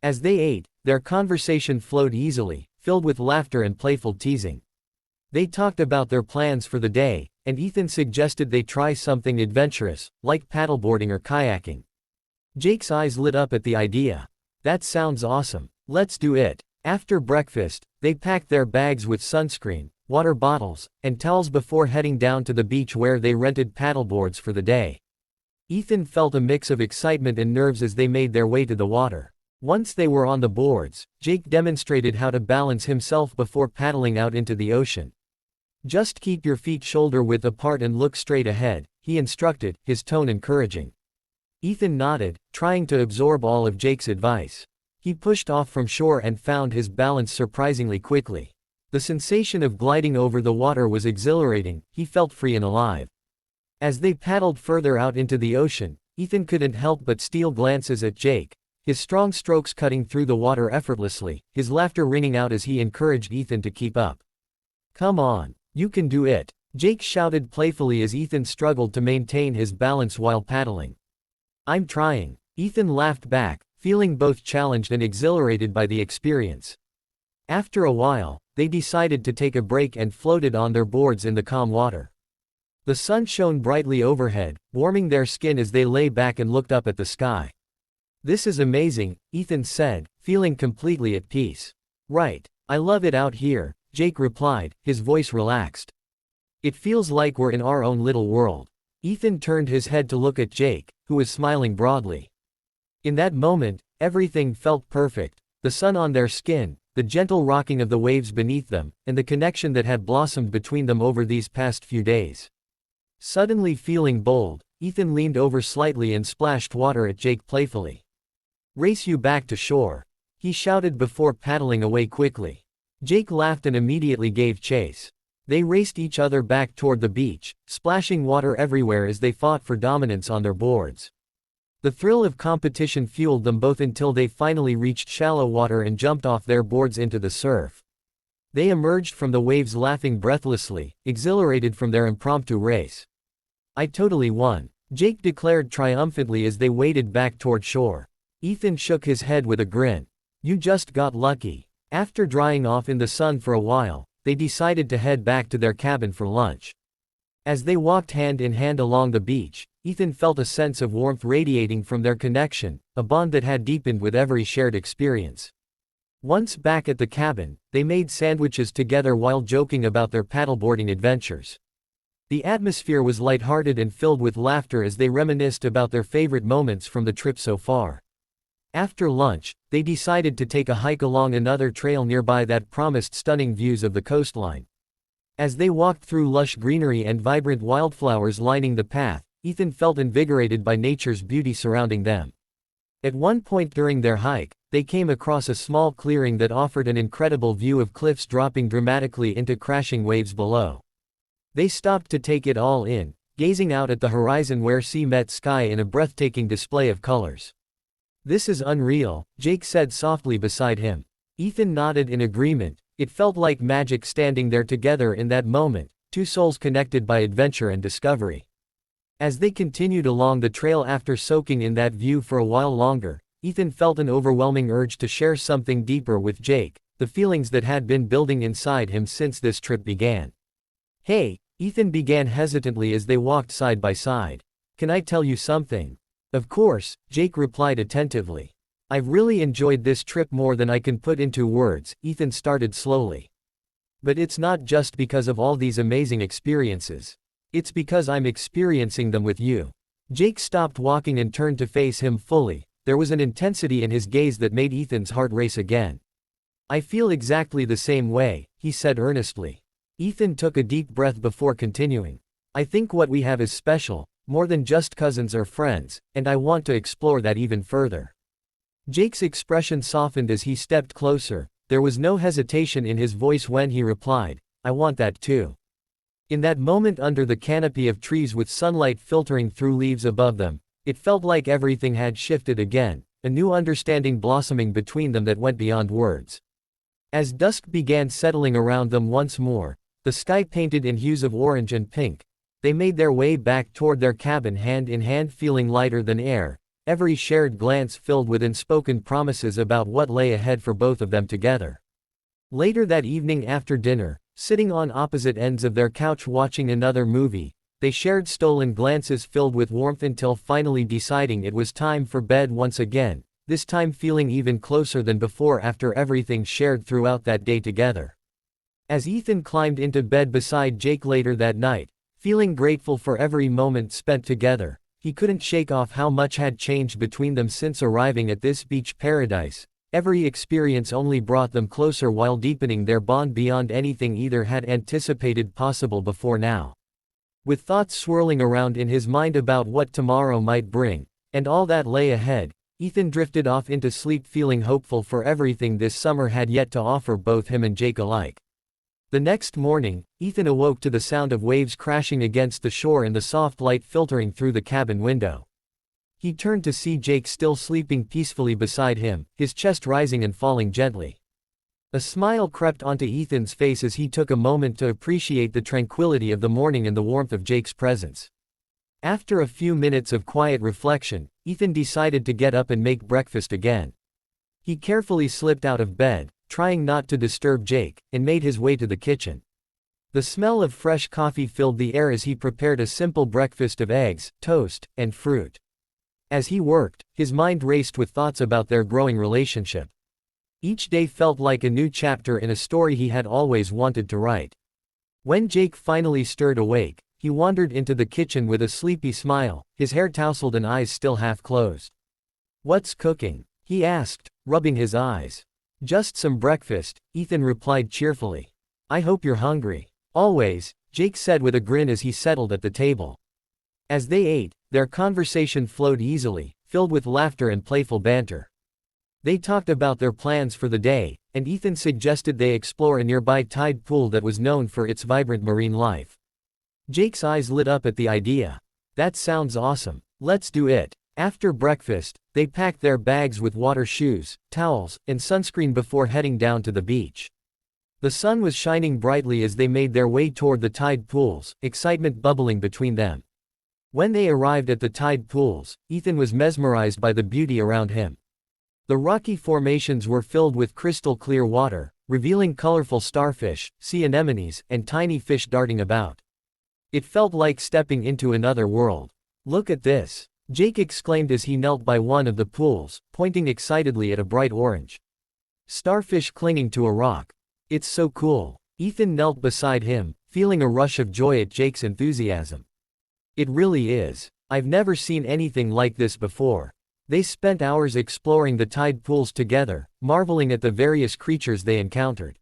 As they ate, their conversation flowed easily, filled with laughter and playful teasing. They talked about their plans for the day, and Ethan suggested they try something adventurous, like paddleboarding or kayaking. Jake's eyes lit up at the idea. "That sounds awesome. Let's do it." After breakfast, they packed their bags with sunscreen, water bottles, and towels before heading down to the beach where they rented paddleboards for the day. Ethan felt a mix of excitement and nerves as they made their way to the water. Once they were on the boards, Jake demonstrated how to balance himself before paddling out into the ocean. "Just keep your feet shoulder-width apart and look straight ahead," he instructed, his tone encouraging. Ethan nodded, trying to absorb all of Jake's advice. He pushed off from shore and found his balance surprisingly quickly. The sensation of gliding over the water was exhilarating. He felt free and alive. As they paddled further out into the ocean, Ethan couldn't help but steal glances at Jake, his strong strokes cutting through the water effortlessly, his laughter ringing out as he encouraged Ethan to keep up. "Come on. You can do it," Jake shouted playfully as Ethan struggled to maintain his balance while paddling. "I'm trying," Ethan laughed back, feeling both challenged and exhilarated by the experience. After a while, they decided to take a break and floated on their boards in the calm water. The sun shone brightly overhead, warming their skin as they lay back and looked up at the sky. "This is amazing," Ethan said, feeling completely at peace. "Right. I love it out here," Jake replied, his voice relaxed. It feels like we're in our own little world. Ethan turned his head to look at Jake, who was smiling broadly. In that moment, everything felt perfect, the sun on their skin, the gentle rocking of the waves beneath them, and the connection that had blossomed between them over these past few days. Suddenly feeling bold, Ethan leaned over slightly and splashed water at Jake playfully. "Race you back to shore," he shouted before paddling away quickly. Jake laughed and immediately gave chase. They raced each other back toward the beach, splashing water everywhere as they fought for dominance on their boards. The thrill of competition fueled them both until they finally reached shallow water and jumped off their boards into the surf. They emerged from the waves laughing breathlessly, exhilarated from their impromptu race. "I totally won," Jake declared triumphantly as they waded back toward shore. Ethan shook his head with a grin. "You just got lucky." After drying off in the sun for a while, they decided to head back to their cabin for lunch. As they walked hand in hand along the beach, Ethan felt a sense of warmth radiating from their connection, a bond that had deepened with every shared experience. Once back at the cabin, they made sandwiches together while joking about their paddleboarding adventures. The atmosphere was lighthearted and filled with laughter as they reminisced about their favorite moments from the trip so far. After lunch, they decided to take a hike along another trail nearby that promised stunning views of the coastline. As they walked through lush greenery and vibrant wildflowers lining the path, Ethan felt invigorated by nature's beauty surrounding them. At one point during their hike, they came across a small clearing that offered an incredible view of cliffs dropping dramatically into crashing waves below. They stopped to take it all in, gazing out at the horizon where sea met sky in a breathtaking display of colors. "This is unreal," Jake said softly beside him. Ethan nodded in agreement. It felt like magic standing there together in that moment, two souls connected by adventure and discovery. As they continued along the trail after soaking in that view for a while longer, Ethan felt an overwhelming urge to share something deeper with Jake, the feelings that had been building inside him since this trip began. "Hey," Ethan began hesitantly as they walked side by side. "Can I tell you something?" "Of course," Jake replied attentively. "I've really enjoyed this trip more than I can put into words," Ethan started slowly. "But it's not just because of all these amazing experiences. It's because I'm experiencing them with you." Jake stopped walking and turned to face him fully. There was an intensity in his gaze that made Ethan's heart race again. "I feel exactly the same way," he said earnestly. Ethan took a deep breath before continuing. "I think what we have is special, more than just cousins or friends, and I want to explore that even further." Jake's expression softened as he stepped closer. There was no hesitation in his voice when he replied, "I want that too." In that moment under the canopy of trees with sunlight filtering through leaves above them, it felt like everything had shifted again, a new understanding blossoming between them that went beyond words. As dusk began settling around them once more, the sky painted in hues of orange and pink, they made their way back toward their cabin hand in hand, feeling lighter than air, every shared glance filled with unspoken promises about what lay ahead for both of them together. Later that evening after dinner, sitting on opposite ends of their couch watching another movie, they shared stolen glances filled with warmth until finally deciding it was time for bed once again, this time feeling even closer than before after everything shared throughout that day together. As Ethan climbed into bed beside Jake later that night, feeling grateful for every moment spent together, he couldn't shake off how much had changed between them since arriving at this beach paradise. Every experience only brought them closer while deepening their bond beyond anything either had anticipated possible before now. With thoughts swirling around in his mind about what tomorrow might bring, and all that lay ahead, Ethan drifted off into sleep feeling hopeful for everything this summer had yet to offer both him and Jake alike. The next morning, Ethan awoke to the sound of waves crashing against the shore and the soft light filtering through the cabin window. He turned to see Jake still sleeping peacefully beside him, his chest rising and falling gently. A smile crept onto Ethan's face as he took a moment to appreciate the tranquility of the morning and the warmth of Jake's presence. After a few minutes of quiet reflection, Ethan decided to get up and make breakfast again. He carefully slipped out of bed, trying not to disturb Jake, and made his way to the kitchen. The smell of fresh coffee filled the air as he prepared a simple breakfast of eggs, toast, and fruit. As he worked, his mind raced with thoughts about their growing relationship. Each day felt like a new chapter in a story he had always wanted to write. When Jake finally stirred awake, he wandered into the kitchen with a sleepy smile, his hair tousled and eyes still half closed. "What's cooking?" he asked, rubbing his eyes. "Just some breakfast," Ethan replied cheerfully. "I hope you're hungry." "Always," Jake said with a grin as he settled at the table. As they ate, their conversation flowed easily, filled with laughter and playful banter. They talked about their plans for the day, and Ethan suggested they explore a nearby tide pool that was known for its vibrant marine life. Jake's eyes lit up at the idea. "That sounds awesome. Let's do it." After breakfast, they packed their bags with water shoes, towels, and sunscreen before heading down to the beach. The sun was shining brightly as they made their way toward the tide pools, excitement bubbling between them. When they arrived at the tide pools, Ethan was mesmerized by the beauty around him. The rocky formations were filled with crystal clear water, revealing colorful starfish, sea anemones, and tiny fish darting about. It felt like stepping into another world. "Look at this," Jake exclaimed as he knelt by one of the pools, pointing excitedly at a bright orange starfish clinging to a rock. "It's so cool." Ethan knelt beside him, feeling a rush of joy at Jake's enthusiasm. "It really is. I've never seen anything like this before." They spent hours exploring the tide pools together, marveling at the various creatures they encountered.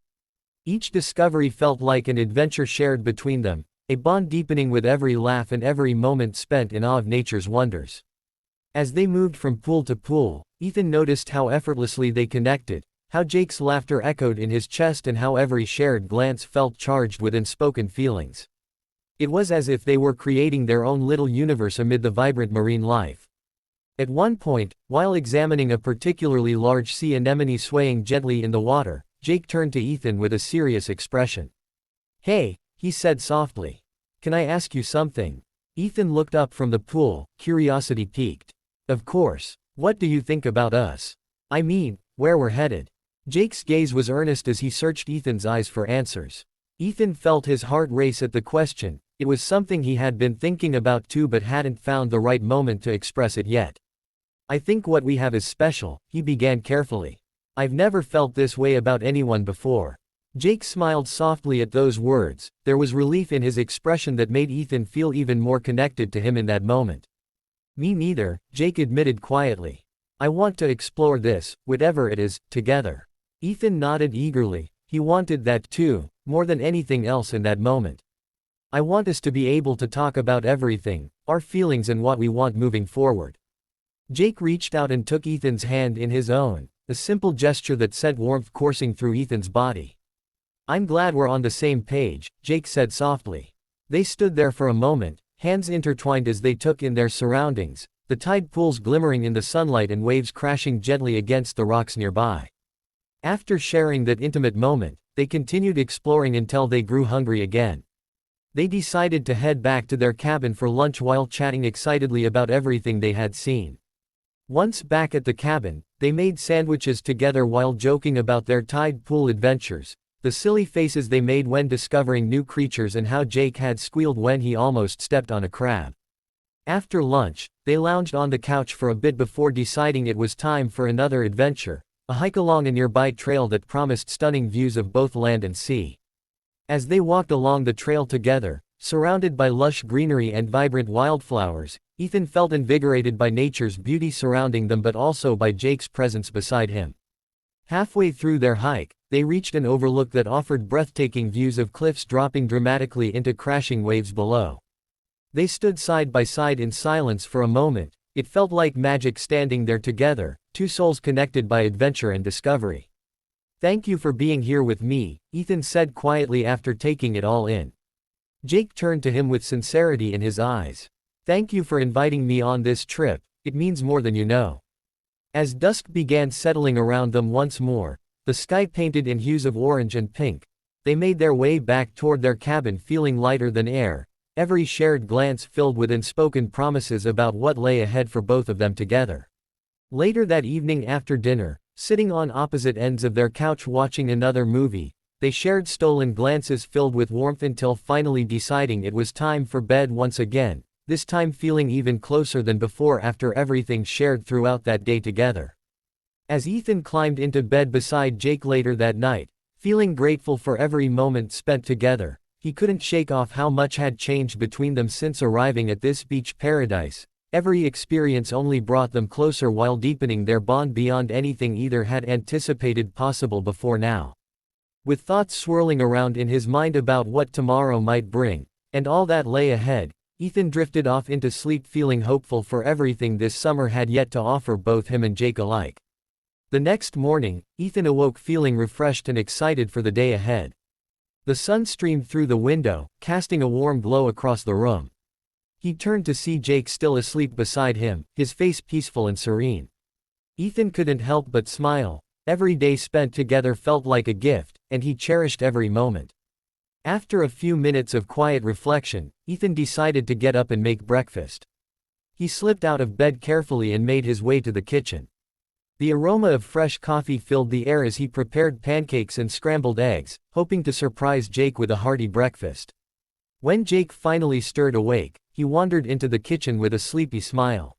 Each discovery felt like an adventure shared between them, a bond deepening with every laugh and every moment spent in awe of nature's wonders. As they moved from pool to pool, Ethan noticed how effortlessly they connected, how Jake's laughter echoed in his chest and how every shared glance felt charged with unspoken feelings. It was as if they were creating their own little universe amid the vibrant marine life. At one point, while examining a particularly large sea anemone swaying gently in the water, Jake turned to Ethan with a serious expression. "Hey," he said softly. "Can I ask you something?" Ethan looked up from the pool, curiosity piqued. "Of course. What do you think about us? I mean, where we're headed?" Jake's gaze was earnest as he searched Ethan's eyes for answers. Ethan felt his heart race at the question. It was something he had been thinking about too but hadn't found the right moment to express it yet. "I think what we have is special," he began carefully. "I've never felt this way about anyone before." Jake smiled softly at those words. There was relief in his expression that made Ethan feel even more connected to him in that moment. "Me neither," Jake admitted quietly. "I want to explore this, whatever it is, together." Ethan nodded eagerly. He wanted that too, more than anything else in that moment. "I want us to be able to talk about everything, our feelings and what we want moving forward." Jake reached out and took Ethan's hand in his own, a simple gesture that sent warmth coursing through Ethan's body. "I'm glad we're on the same page," Jake said softly. They stood there for a moment, hands intertwined as they took in their surroundings, the tide pools glimmering in the sunlight and waves crashing gently against the rocks nearby. After sharing that intimate moment, they continued exploring until they grew hungry again. They decided to head back to their cabin for lunch while chatting excitedly about everything they had seen. Once back at the cabin, they made sandwiches together while joking about their tide pool adventures, the silly faces they made when discovering new creatures and how Jake had squealed when he almost stepped on a crab. After lunch, they lounged on the couch for a bit before deciding it was time for another adventure, a hike along a nearby trail that promised stunning views of both land and sea. As they walked along the trail together, surrounded by lush greenery and vibrant wildflowers, Ethan felt invigorated by nature's beauty surrounding them but also by Jake's presence beside him. Halfway through their hike, they reached an overlook that offered breathtaking views of cliffs dropping dramatically into crashing waves below. They stood side by side in silence for a moment. It felt like magic standing there together, two souls connected by adventure and discovery. "Thank you for being here with me," Ethan said quietly after taking it all in. Jake turned to him with sincerity in his eyes. "Thank you for inviting me on this trip, it means more than you know." As dusk began settling around them once more, the sky painted in hues of orange and pink, they made their way back toward their cabin feeling lighter than air, every shared glance filled with unspoken promises about what lay ahead for both of them together. Later that evening after dinner, sitting on opposite ends of their couch watching another movie, they shared stolen glances filled with warmth until finally deciding it was time for bed once again, this time feeling even closer than before after everything shared throughout that day together. As Ethan climbed into bed beside Jake later that night, feeling grateful for every moment spent together, He couldn't shake off how much had changed between them since arriving at this beach paradise. Every experience only brought them closer while deepening their bond beyond anything either had anticipated possible before now. With thoughts swirling around in his mind about what tomorrow might bring, and all that lay ahead, Ethan drifted off into sleep feeling hopeful for everything this summer had yet to offer both him and Jake alike. The next morning, Ethan awoke feeling refreshed and excited for the day ahead. The sun streamed through the window, casting a warm glow across the room. He turned to see Jake still asleep beside him, his face peaceful and serene. Ethan couldn't help but smile. Every day spent together felt like a gift, and he cherished every moment. After a few minutes of quiet reflection, Ethan decided to get up and make breakfast. He slipped out of bed carefully and made his way to the kitchen. The aroma of fresh coffee filled the air as he prepared pancakes and scrambled eggs, hoping to surprise Jake with a hearty breakfast. When Jake finally stirred awake, he wandered into the kitchen with a sleepy smile.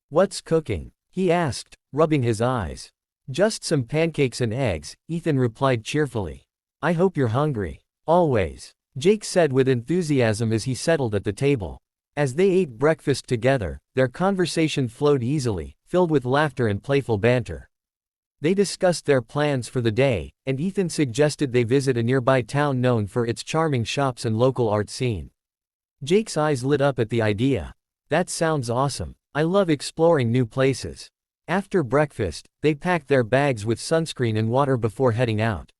"What's cooking?" he asked, rubbing his eyes. "Just some pancakes and eggs," Ethan replied cheerfully. "I hope you're hungry." "Always," Jake said with enthusiasm as he settled at the table. As they ate breakfast together, their conversation flowed easily, filled with laughter and playful banter. They discussed their plans for the day, and Ethan suggested they visit a nearby town known for its charming shops and local art scene. Jake's eyes lit up at the idea. "That sounds awesome. I love exploring new places." After breakfast, they packed their bags with sunscreen and water before heading out.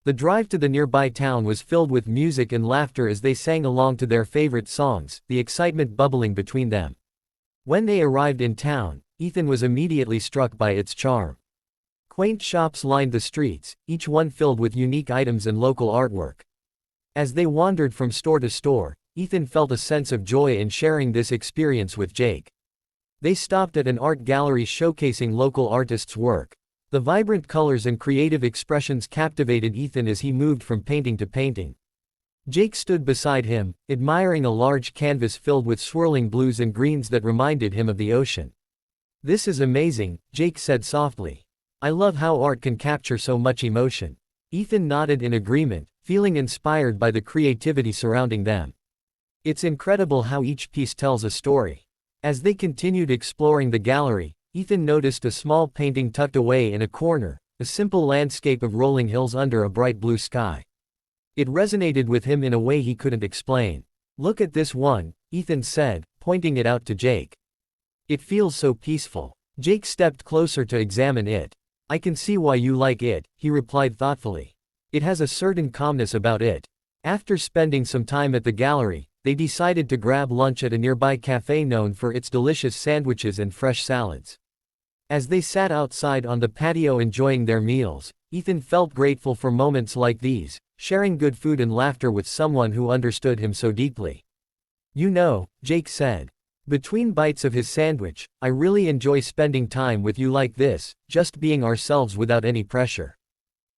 The drive to the nearby town was filled with music and laughter as they sang along to their favorite songs, the excitement bubbling between them. When they arrived in town, Ethan was immediately struck by its charm. Quaint shops lined the streets, each one filled with unique items and local artwork. As they wandered from store to store, Ethan felt a sense of joy in sharing this experience with Jake. They stopped at an art gallery showcasing local artists' work. The vibrant colors and creative expressions captivated Ethan as he moved from painting to painting. Jake stood beside him, admiring a large canvas filled with swirling blues and greens that reminded him of the ocean. "This is amazing," Jake said softly. "I love how art can capture so much emotion." Ethan nodded in agreement, feeling inspired by the creativity surrounding them. "It's incredible how each piece tells a story." As they continued exploring the gallery, Ethan noticed a small painting tucked away in a corner, a simple landscape of rolling hills under a bright blue sky. It resonated with him in a way he couldn't explain. "Look at this one," Ethan said, pointing it out to Jake. "It feels so peaceful." Jake stepped closer to examine it. "I can see why you like it," he replied thoughtfully. "It has a certain calmness about it." After spending some time at the gallery, they decided to grab lunch at a nearby cafe known for its delicious sandwiches and fresh salads. As they sat outside on the patio enjoying their meals, Ethan felt grateful for moments like these, sharing good food and laughter with someone who understood him so deeply. "You know," Jake said, between bites of his sandwich, "I really enjoy spending time with you like this, just being ourselves without any pressure."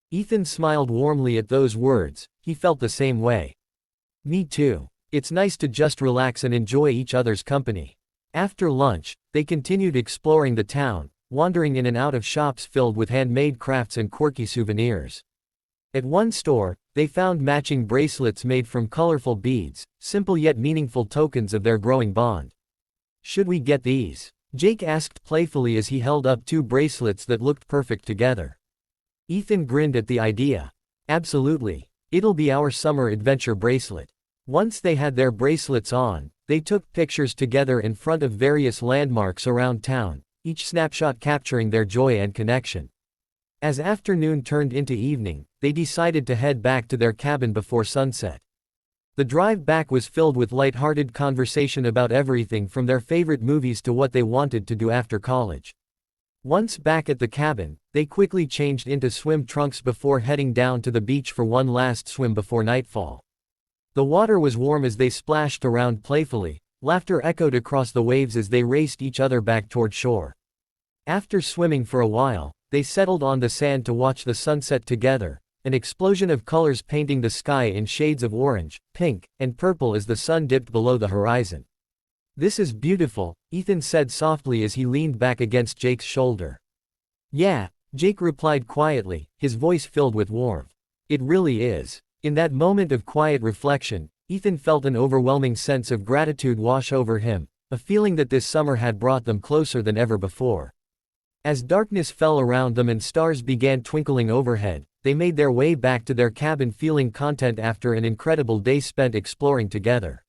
Ethan smiled warmly at those words. He felt the same way. "Me too. It's nice to just relax and enjoy each other's company." After lunch, they continued exploring the town, wandering in and out of shops filled with handmade crafts and quirky souvenirs. At one store, they found matching bracelets made from colorful beads, simple yet meaningful tokens of their growing bond. "Should we get these?" Jake asked playfully as he held up two bracelets that looked perfect together. Ethan grinned at the idea. "Absolutely. It'll be our summer adventure bracelet." Once they had their bracelets on, they took pictures together in front of various landmarks around town, each snapshot capturing their joy and connection. As afternoon turned into evening, they decided to head back to their cabin before sunset. The drive back was filled with light-hearted conversation about everything from their favorite movies to what they wanted to do after college. Once back at the cabin, they quickly changed into swim trunks before heading down to the beach for one last swim before nightfall. The water was warm as they splashed around playfully, laughter echoed across the waves as they raced each other back toward shore. After swimming for a while, they settled on the sand to watch the sunset together, an explosion of colors painting the sky in shades of orange, pink, and purple as the sun dipped below the horizon. "This is beautiful," Ethan said softly as he leaned back against Jake's shoulder. "Yeah," Jake replied quietly, his voice filled with warmth. "It really is." In that moment of quiet reflection, Ethan felt an overwhelming sense of gratitude wash over him, a feeling that this summer had brought them closer than ever before. As darkness fell around them and stars began twinkling overhead, they made their way back to their cabin feeling content after an incredible day spent exploring together.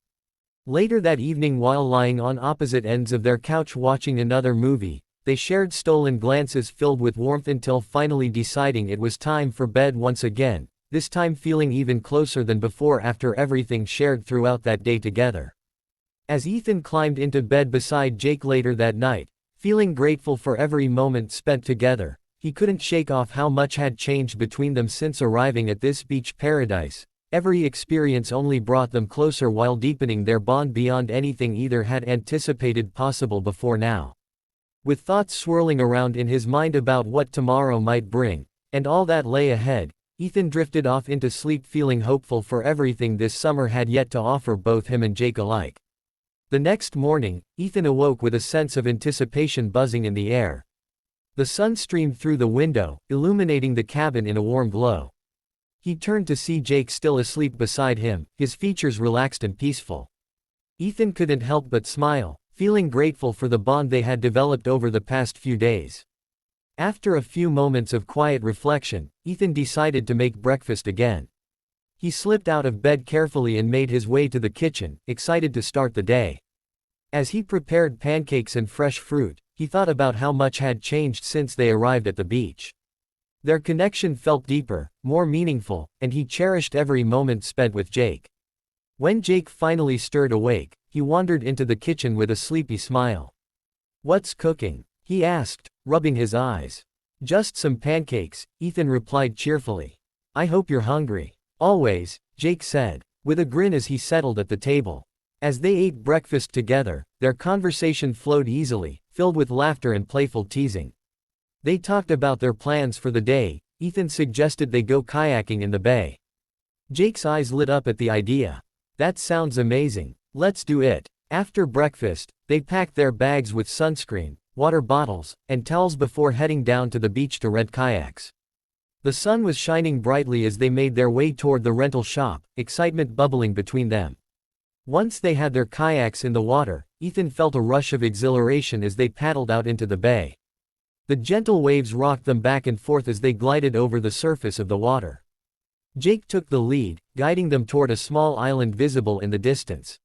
Later that evening, while lying on opposite ends of their couch watching another movie, they shared stolen glances filled with warmth until finally deciding it was time for bed once again, this time feeling even closer than before after everything shared throughout that day together. As Ethan climbed into bed beside Jake later that night, feeling grateful for every moment spent together, he couldn't shake off how much had changed between them since arriving at this beach paradise. Every experience only brought them closer while deepening their bond beyond anything either had anticipated possible before now. With thoughts swirling around in his mind about what tomorrow might bring, and all that lay ahead, Ethan drifted off into sleep feeling hopeful for everything this summer had yet to offer both him and Jake alike. The next morning, Ethan awoke with a sense of anticipation buzzing in the air. The sun streamed through the window, illuminating the cabin in a warm glow. He turned to see Jake still asleep beside him, his features relaxed and peaceful. Ethan couldn't help but smile, feeling grateful for the bond they had developed over the past few days. After a few moments of quiet reflection, Ethan decided to make breakfast again. He slipped out of bed carefully and made his way to the kitchen, excited to start the day. As he prepared pancakes and fresh fruit, he thought about how much had changed since they arrived at the beach. Their connection felt deeper, more meaningful, and he cherished every moment spent with Jake. When Jake finally stirred awake, he wandered into the kitchen with a sleepy smile. "What's cooking?" he asked, rubbing his eyes. "Just some pancakes," Ethan replied cheerfully. "I hope you're hungry." "Always," Jake said, with a grin as he settled at the table. As they ate breakfast together, their conversation flowed easily, filled with laughter and playful teasing. They talked about their plans for the day. Ethan suggested they go kayaking in the bay. Jake's eyes lit up at the idea. "That sounds amazing. Let's do it." After breakfast, they packed their bags with sunscreen, water bottles, and towels before heading down to the beach to rent kayaks. The sun was shining brightly as they made their way toward the rental shop, excitement bubbling between them. Once they had their kayaks in the water, Ethan felt a rush of exhilaration as they paddled out into the bay. The gentle waves rocked them back and forth as they glided over the surface of the water. Jake took the lead, guiding them toward a small island visible in the distance.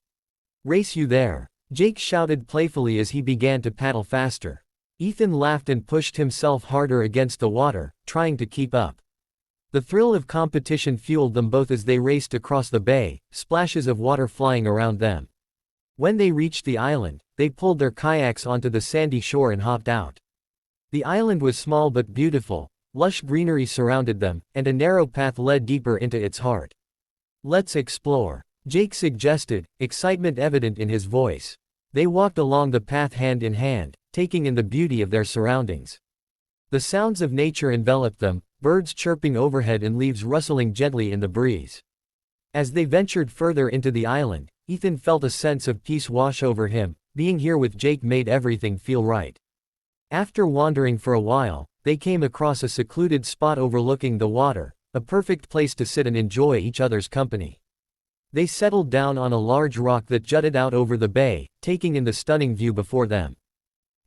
"Race you there," Jake shouted playfully as he began to paddle faster. Ethan laughed and pushed himself harder against the water, trying to keep up. The thrill of competition fueled them both as they raced across the bay, splashes of water flying around them. When they reached the island, they pulled their kayaks onto the sandy shore and hopped out. The island was small but beautiful, lush greenery surrounded them, and a narrow path led deeper into its heart. "Let's explore," Jake suggested, excitement evident in his voice. They walked along the path hand in hand, taking in the beauty of their surroundings. The sounds of nature enveloped them, birds chirping overhead and leaves rustling gently in the breeze. As they ventured further into the island, Ethan felt a sense of peace wash over him. Being here with Jake made everything feel right. After wandering for a while, they came across a secluded spot overlooking the water, a perfect place to sit and enjoy each other's company. They settled down on a large rock that jutted out over the bay, taking in the stunning view before them.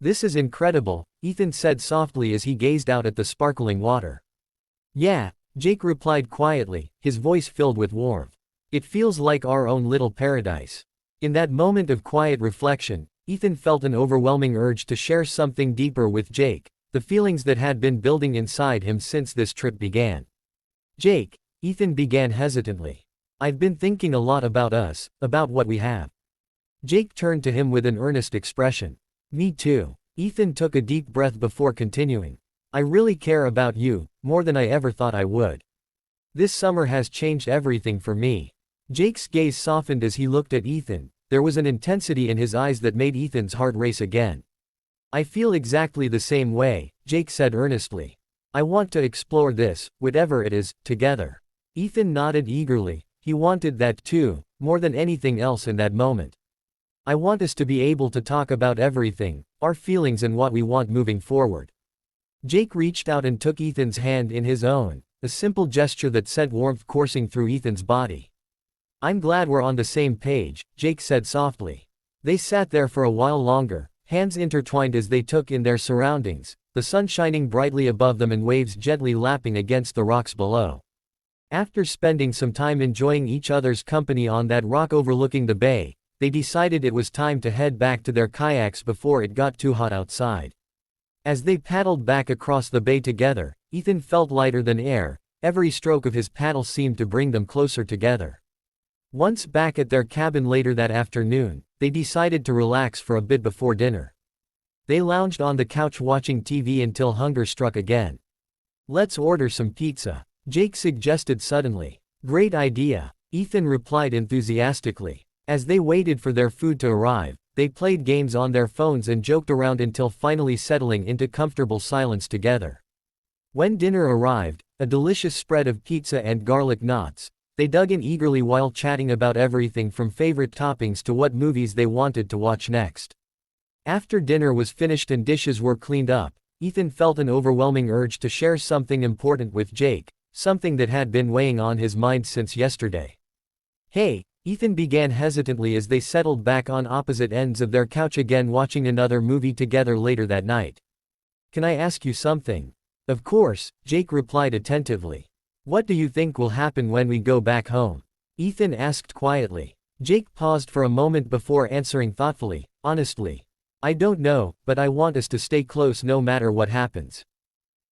"This is incredible," Ethan said softly as he gazed out at the sparkling water. "Yeah," Jake replied quietly, his voice filled with warmth. "It feels like our own little paradise." In that moment of quiet reflection, Ethan felt an overwhelming urge to share something deeper with Jake, the feelings that had been building inside him since this trip began. "Jake," Ethan began hesitantly. "I've been thinking a lot about us, about what we have." Jake turned to him with an earnest expression. "Me too." Ethan took a deep breath before continuing. "I really care about you, more than I ever thought I would. This summer has changed everything for me." Jake's gaze softened as he looked at Ethan. There was an intensity in his eyes that made Ethan's heart race again. "I feel exactly the same way," Jake said earnestly. "I want to explore this, whatever it is, together." Ethan nodded eagerly. He wanted that too, more than anything else in that moment. "I want us to be able to talk about everything, our feelings and what we want moving forward." Jake reached out and took Ethan's hand in his own, a simple gesture that sent warmth coursing through Ethan's body. "I'm glad we're on the same page," Jake said softly. They sat there for a while longer, hands intertwined as they took in their surroundings, the sun shining brightly above them and waves gently lapping against the rocks below. After spending some time enjoying each other's company on that rock overlooking the bay, they decided it was time to head back to their kayaks before it got too hot outside. As they paddled back across the bay together, Ethan felt lighter than air. Every stroke of his paddle seemed to bring them closer together. Once back at their cabin later that afternoon, they decided to relax for a bit before dinner. They lounged on the couch watching TV until hunger struck again. "Let's order some pizza," Jake suggested suddenly. "Great idea," Ethan replied enthusiastically. As they waited for their food to arrive, they played games on their phones and joked around until finally settling into comfortable silence together. When dinner arrived, a delicious spread of pizza and garlic knots, they dug in eagerly while chatting about everything from favorite toppings to what movies they wanted to watch next. After dinner was finished and dishes were cleaned up, Ethan felt an overwhelming urge to share something important with Jake, something that had been weighing on his mind since yesterday. "Hey," Ethan began hesitantly as they settled back on opposite ends of their couch again watching another movie together later that night. "Can I ask you something?" "Of course," Jake replied attentively. "What do you think will happen when we go back home?" Ethan asked quietly. Jake paused for a moment before answering thoughtfully, "Honestly, I don't know, but I want us to stay close no matter what happens."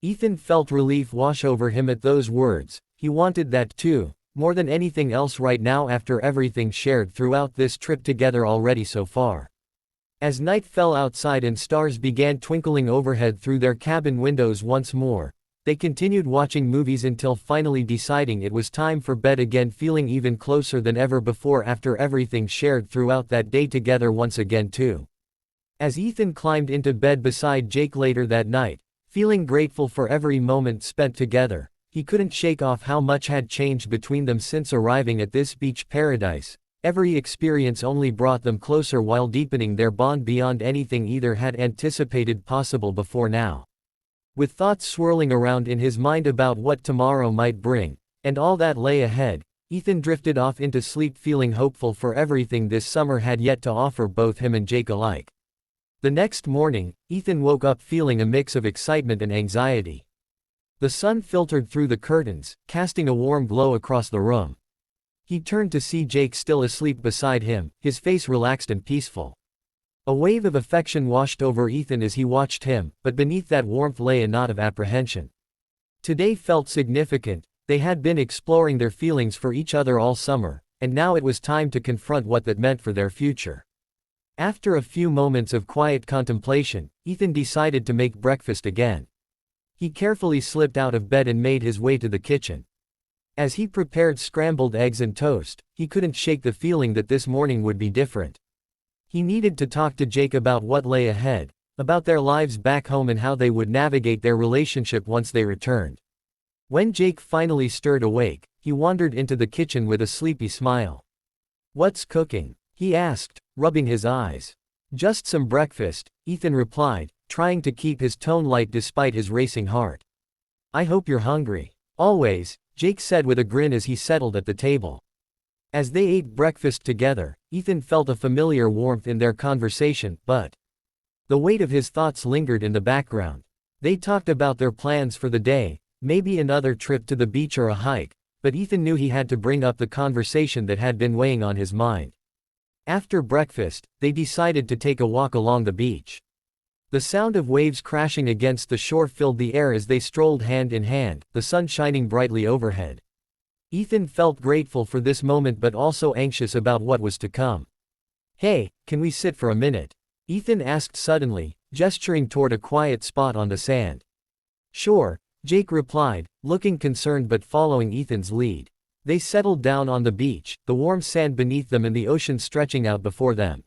Ethan felt relief wash over him at those words. He wanted that too, more than anything else right now after everything shared throughout this trip together already so far. As night fell outside and stars began twinkling overhead through their cabin windows once more, they continued watching movies until finally deciding it was time for bed again, feeling even closer than ever before after everything shared throughout that day together once again too. As Ethan climbed into bed beside Jake later that night, feeling grateful for every moment spent together, he couldn't shake off how much had changed between them since arriving at this beach paradise. Every experience only brought them closer while deepening their bond beyond anything either had anticipated possible before now. With thoughts swirling around in his mind about what tomorrow might bring, and all that lay ahead, Ethan drifted off into sleep feeling hopeful for everything this summer had yet to offer both him and Jake alike. The next morning, Ethan woke up feeling a mix of excitement and anxiety. The sun filtered through the curtains, casting a warm glow across the room. He turned to see Jake still asleep beside him, his face relaxed and peaceful. A wave of affection washed over Ethan as he watched him, but beneath that warmth lay a knot of apprehension. Today felt significant. They had been exploring their feelings for each other all summer, and now it was time to confront what that meant for their future. After a few moments of quiet contemplation, Ethan decided to make breakfast again. He carefully slipped out of bed and made his way to the kitchen. As he prepared scrambled eggs and toast, he couldn't shake the feeling that this morning would be different. He needed to talk to Jake about what lay ahead, about their lives back home and how they would navigate their relationship once they returned. When Jake finally stirred awake, he wandered into the kitchen with a sleepy smile. "What's cooking?" he asked, rubbing his eyes. "Just some breakfast," Ethan replied, trying to keep his tone light despite his racing heart. "I hope you're hungry." "Always," Jake said with a grin as he settled at the table. As they ate breakfast together, Ethan felt a familiar warmth in their conversation, but the weight of his thoughts lingered in the background. They talked about their plans for the day, maybe another trip to the beach or a hike, but Ethan knew he had to bring up the conversation that had been weighing on his mind. After breakfast, they decided to take a walk along the beach. The sound of waves crashing against the shore filled the air as they strolled hand in hand, the sun shining brightly overhead. Ethan felt grateful for this moment but also anxious about what was to come. "Hey, can we sit for a minute?" Ethan asked suddenly, gesturing toward a quiet spot on the sand. "Sure," Jake replied, looking concerned but following Ethan's lead. They settled down on the beach, the warm sand beneath them and the ocean stretching out before them.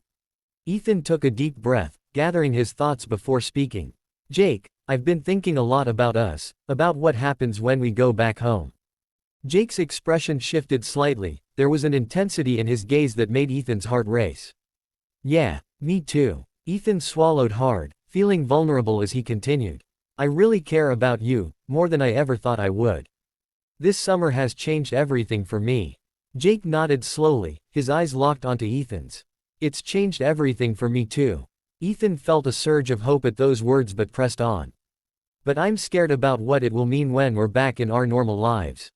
Ethan took a deep breath, gathering his thoughts before speaking. "Jake, I've been thinking a lot about us, about what happens when we go back home." Jake's expression shifted slightly, there was an intensity in his gaze that made Ethan's heart race. "Yeah, me too." Ethan swallowed hard, feeling vulnerable as he continued. "I really care about you, more than I ever thought I would." This summer has changed everything for me. Jake nodded slowly, his eyes locked onto Ethan's. It's changed everything for me too. Ethan felt a surge of hope at those words but pressed on. But I'm scared about what it will mean when we're back in our normal lives.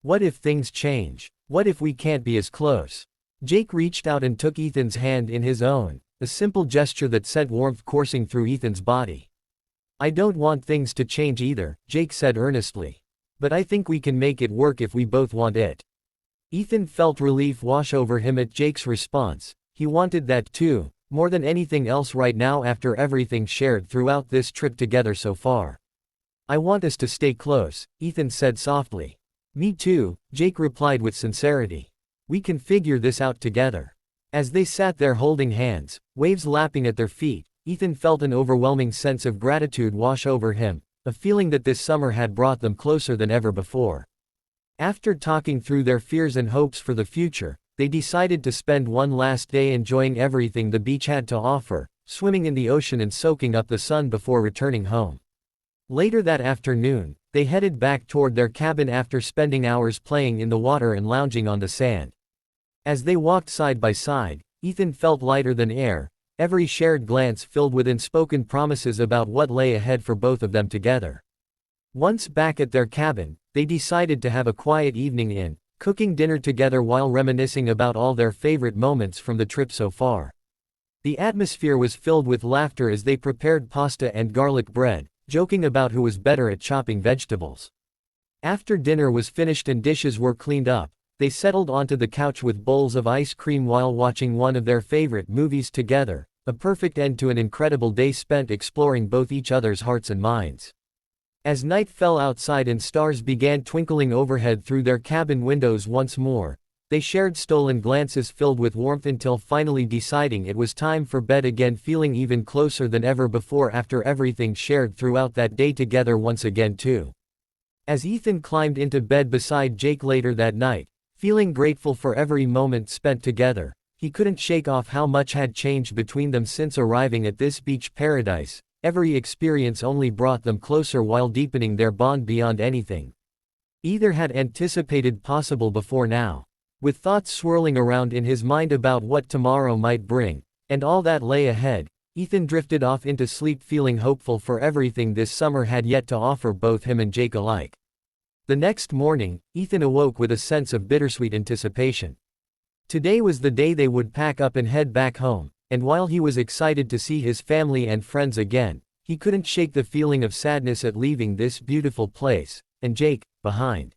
What if things change? What if we can't be as close? Jake reached out and took Ethan's hand in his own, a simple gesture that sent warmth coursing through Ethan's body. I don't want things to change either, Jake said earnestly. But I think we can make it work if we both want it. Ethan felt relief wash over him at Jake's response. He wanted that too, more than anything else right now after everything shared throughout this trip together so far. I want us to stay close, Ethan said softly. Me too, Jake replied with sincerity. We can figure this out together. As they sat there holding hands, waves lapping at their feet, Ethan felt an overwhelming sense of gratitude wash over him, a feeling that this summer had brought them closer than ever before. After talking through their fears and hopes for the future, they decided to spend one last day enjoying everything the beach had to offer, swimming in the ocean and soaking up the sun before returning home. Later that afternoon, they headed back toward their cabin after spending hours playing in the water and lounging on the sand. As they walked side by side, Ethan felt lighter than air, every shared glance filled with unspoken promises about what lay ahead for both of them together. Once back at their cabin, they decided to have a quiet evening in, cooking dinner together while reminiscing about all their favorite moments from the trip so far. The atmosphere was filled with laughter as they prepared pasta and garlic bread, joking about who was better at chopping vegetables. After dinner was finished and dishes were cleaned up, they settled onto the couch with bowls of ice cream while watching one of their favorite movies together, a perfect end to an incredible day spent exploring both each other's hearts and minds. As night fell outside and stars began twinkling overhead through their cabin windows once more, they shared stolen glances filled with warmth until finally deciding it was time for bed again, feeling even closer than ever before after everything shared throughout that day together once again too. As Ethan climbed into bed beside Jake later that night, feeling grateful for every moment spent together, he couldn't shake off how much had changed between them since arriving at this beach paradise. Every experience only brought them closer while deepening their bond beyond anything either had anticipated possible before now. With thoughts swirling around in his mind about what tomorrow might bring, and all that lay ahead, Ethan drifted off into sleep feeling hopeful for everything this summer had yet to offer both him and Jake alike. The next morning, Ethan awoke with a sense of bittersweet anticipation. Today was the day they would pack up and head back home, and while he was excited to see his family and friends again, he couldn't shake the feeling of sadness at leaving this beautiful place, and Jake, behind.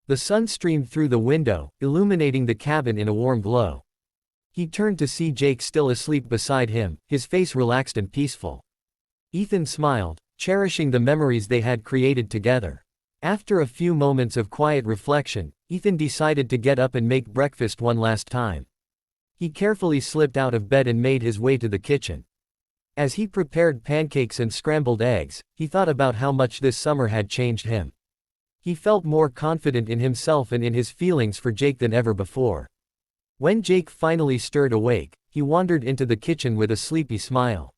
The sun streamed through the window, illuminating the cabin in a warm glow. He turned to see Jake still asleep beside him, his face relaxed and peaceful. Ethan smiled, cherishing the memories they had created together. After a few moments of quiet reflection, Ethan decided to get up and make breakfast one last time. He carefully slipped out of bed and made his way to the kitchen. As he prepared pancakes and scrambled eggs, he thought about how much this summer had changed him. He felt more confident in himself and in his feelings for Jake than ever before. When Jake finally stirred awake, he wandered into the kitchen with a sleepy smile.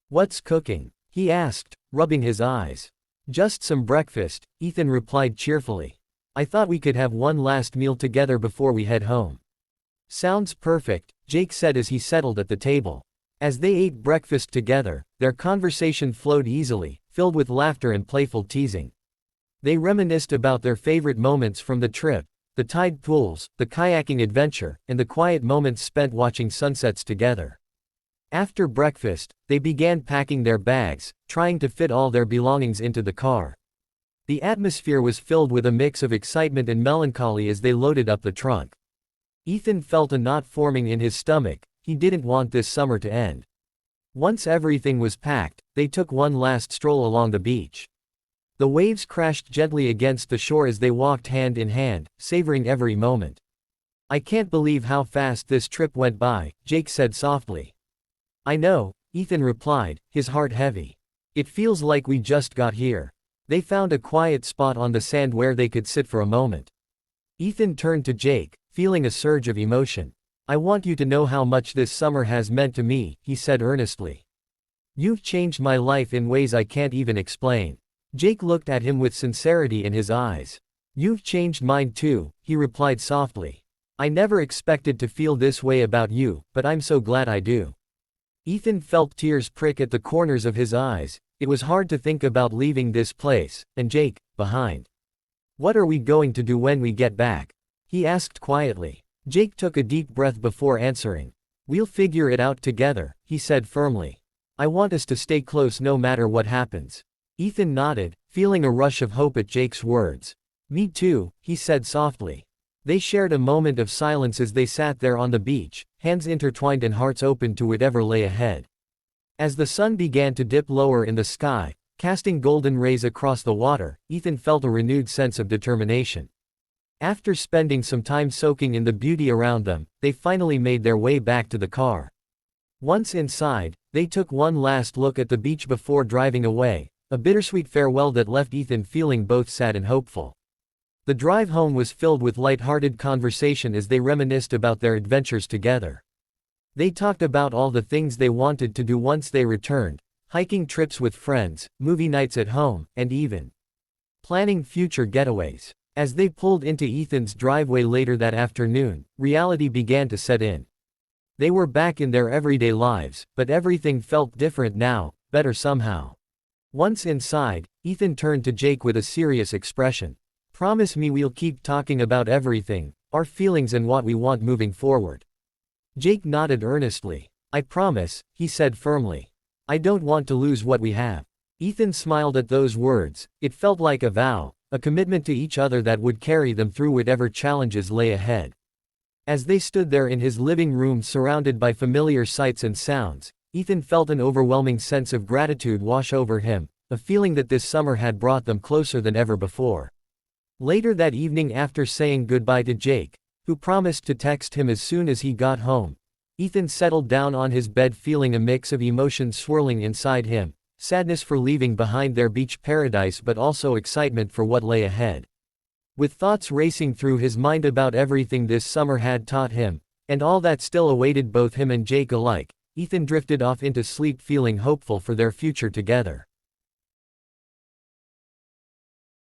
"What's cooking?" he asked, rubbing his eyes. "Just some breakfast," Ethan replied cheerfully. "I thought we could have one last meal together before we head home." "Sounds perfect," Jake said as he settled at the table. As they ate breakfast together, their conversation flowed easily, filled with laughter and playful teasing. They reminisced about their favorite moments from the trip, the tide pools, the kayaking adventure, and the quiet moments spent watching sunsets together. After breakfast, they began packing their bags, trying to fit all their belongings into the car. The atmosphere was filled with a mix of excitement and melancholy as they loaded up the trunk. Ethan felt a knot forming in his stomach. He didn't want this summer to end. Once everything was packed, they took one last stroll along the beach. The waves crashed gently against the shore as they walked hand in hand, savoring every moment. "I can't believe how fast this trip went by," Jake said softly. "I know," Ethan replied, his heart heavy. "It feels like we just got here." They found a quiet spot on the sand where they could sit for a moment. Ethan turned to Jake, feeling a surge of emotion. "I want you to know how much this summer has meant to me," he said earnestly. "You've changed my life in ways I can't even explain." Jake looked at him with sincerity in his eyes. You've changed mine too, he replied softly. I never expected to feel this way about you, but I'm so glad I do. Ethan felt tears prick at the corners of his eyes. It was hard to think about leaving this place, and Jake, behind. What are we going to do when we get back? He asked quietly. Jake took a deep breath before answering. We'll figure it out together, he said firmly. I want us to stay close no matter what happens. Ethan nodded, feeling a rush of hope at Jake's words. Me too, he said softly. They shared a moment of silence as they sat there on the beach, hands intertwined and hearts open to whatever lay ahead. As the sun began to dip lower in the sky, casting golden rays across the water, Ethan felt a renewed sense of determination. After spending some time soaking in the beauty around them, they finally made their way back to the car. Once inside, they took one last look at the beach before driving away, a bittersweet farewell that left Ethan feeling both sad and hopeful. The drive home was filled with light-hearted conversation as they reminisced about their adventures together. They talked about all the things they wanted to do once they returned, hiking trips with friends, movie nights at home, and even planning future getaways. As they pulled into Ethan's driveway later that afternoon, reality began to set in. They were back in their everyday lives, but everything felt different now, better somehow. Once inside, Ethan turned to Jake with a serious expression. Promise me we'll keep talking about everything, our feelings and what we want moving forward. Jake nodded earnestly. I promise, he said firmly. I don't want to lose what we have. Ethan smiled at those words. It felt like a vow, a commitment to each other that would carry them through whatever challenges lay ahead. As they stood there in his living room surrounded by familiar sights and sounds, Ethan felt an overwhelming sense of gratitude wash over him, a feeling that this summer had brought them closer than ever before. Later that evening, after saying goodbye to Jake, who promised to text him as soon as he got home, Ethan settled down on his bed feeling a mix of emotions swirling inside him, sadness for leaving behind their beach paradise but also excitement for what lay ahead. With thoughts racing through his mind about everything this summer had taught him, and all that still awaited both him and Jake alike, Ethan drifted off into sleep feeling hopeful for their future together.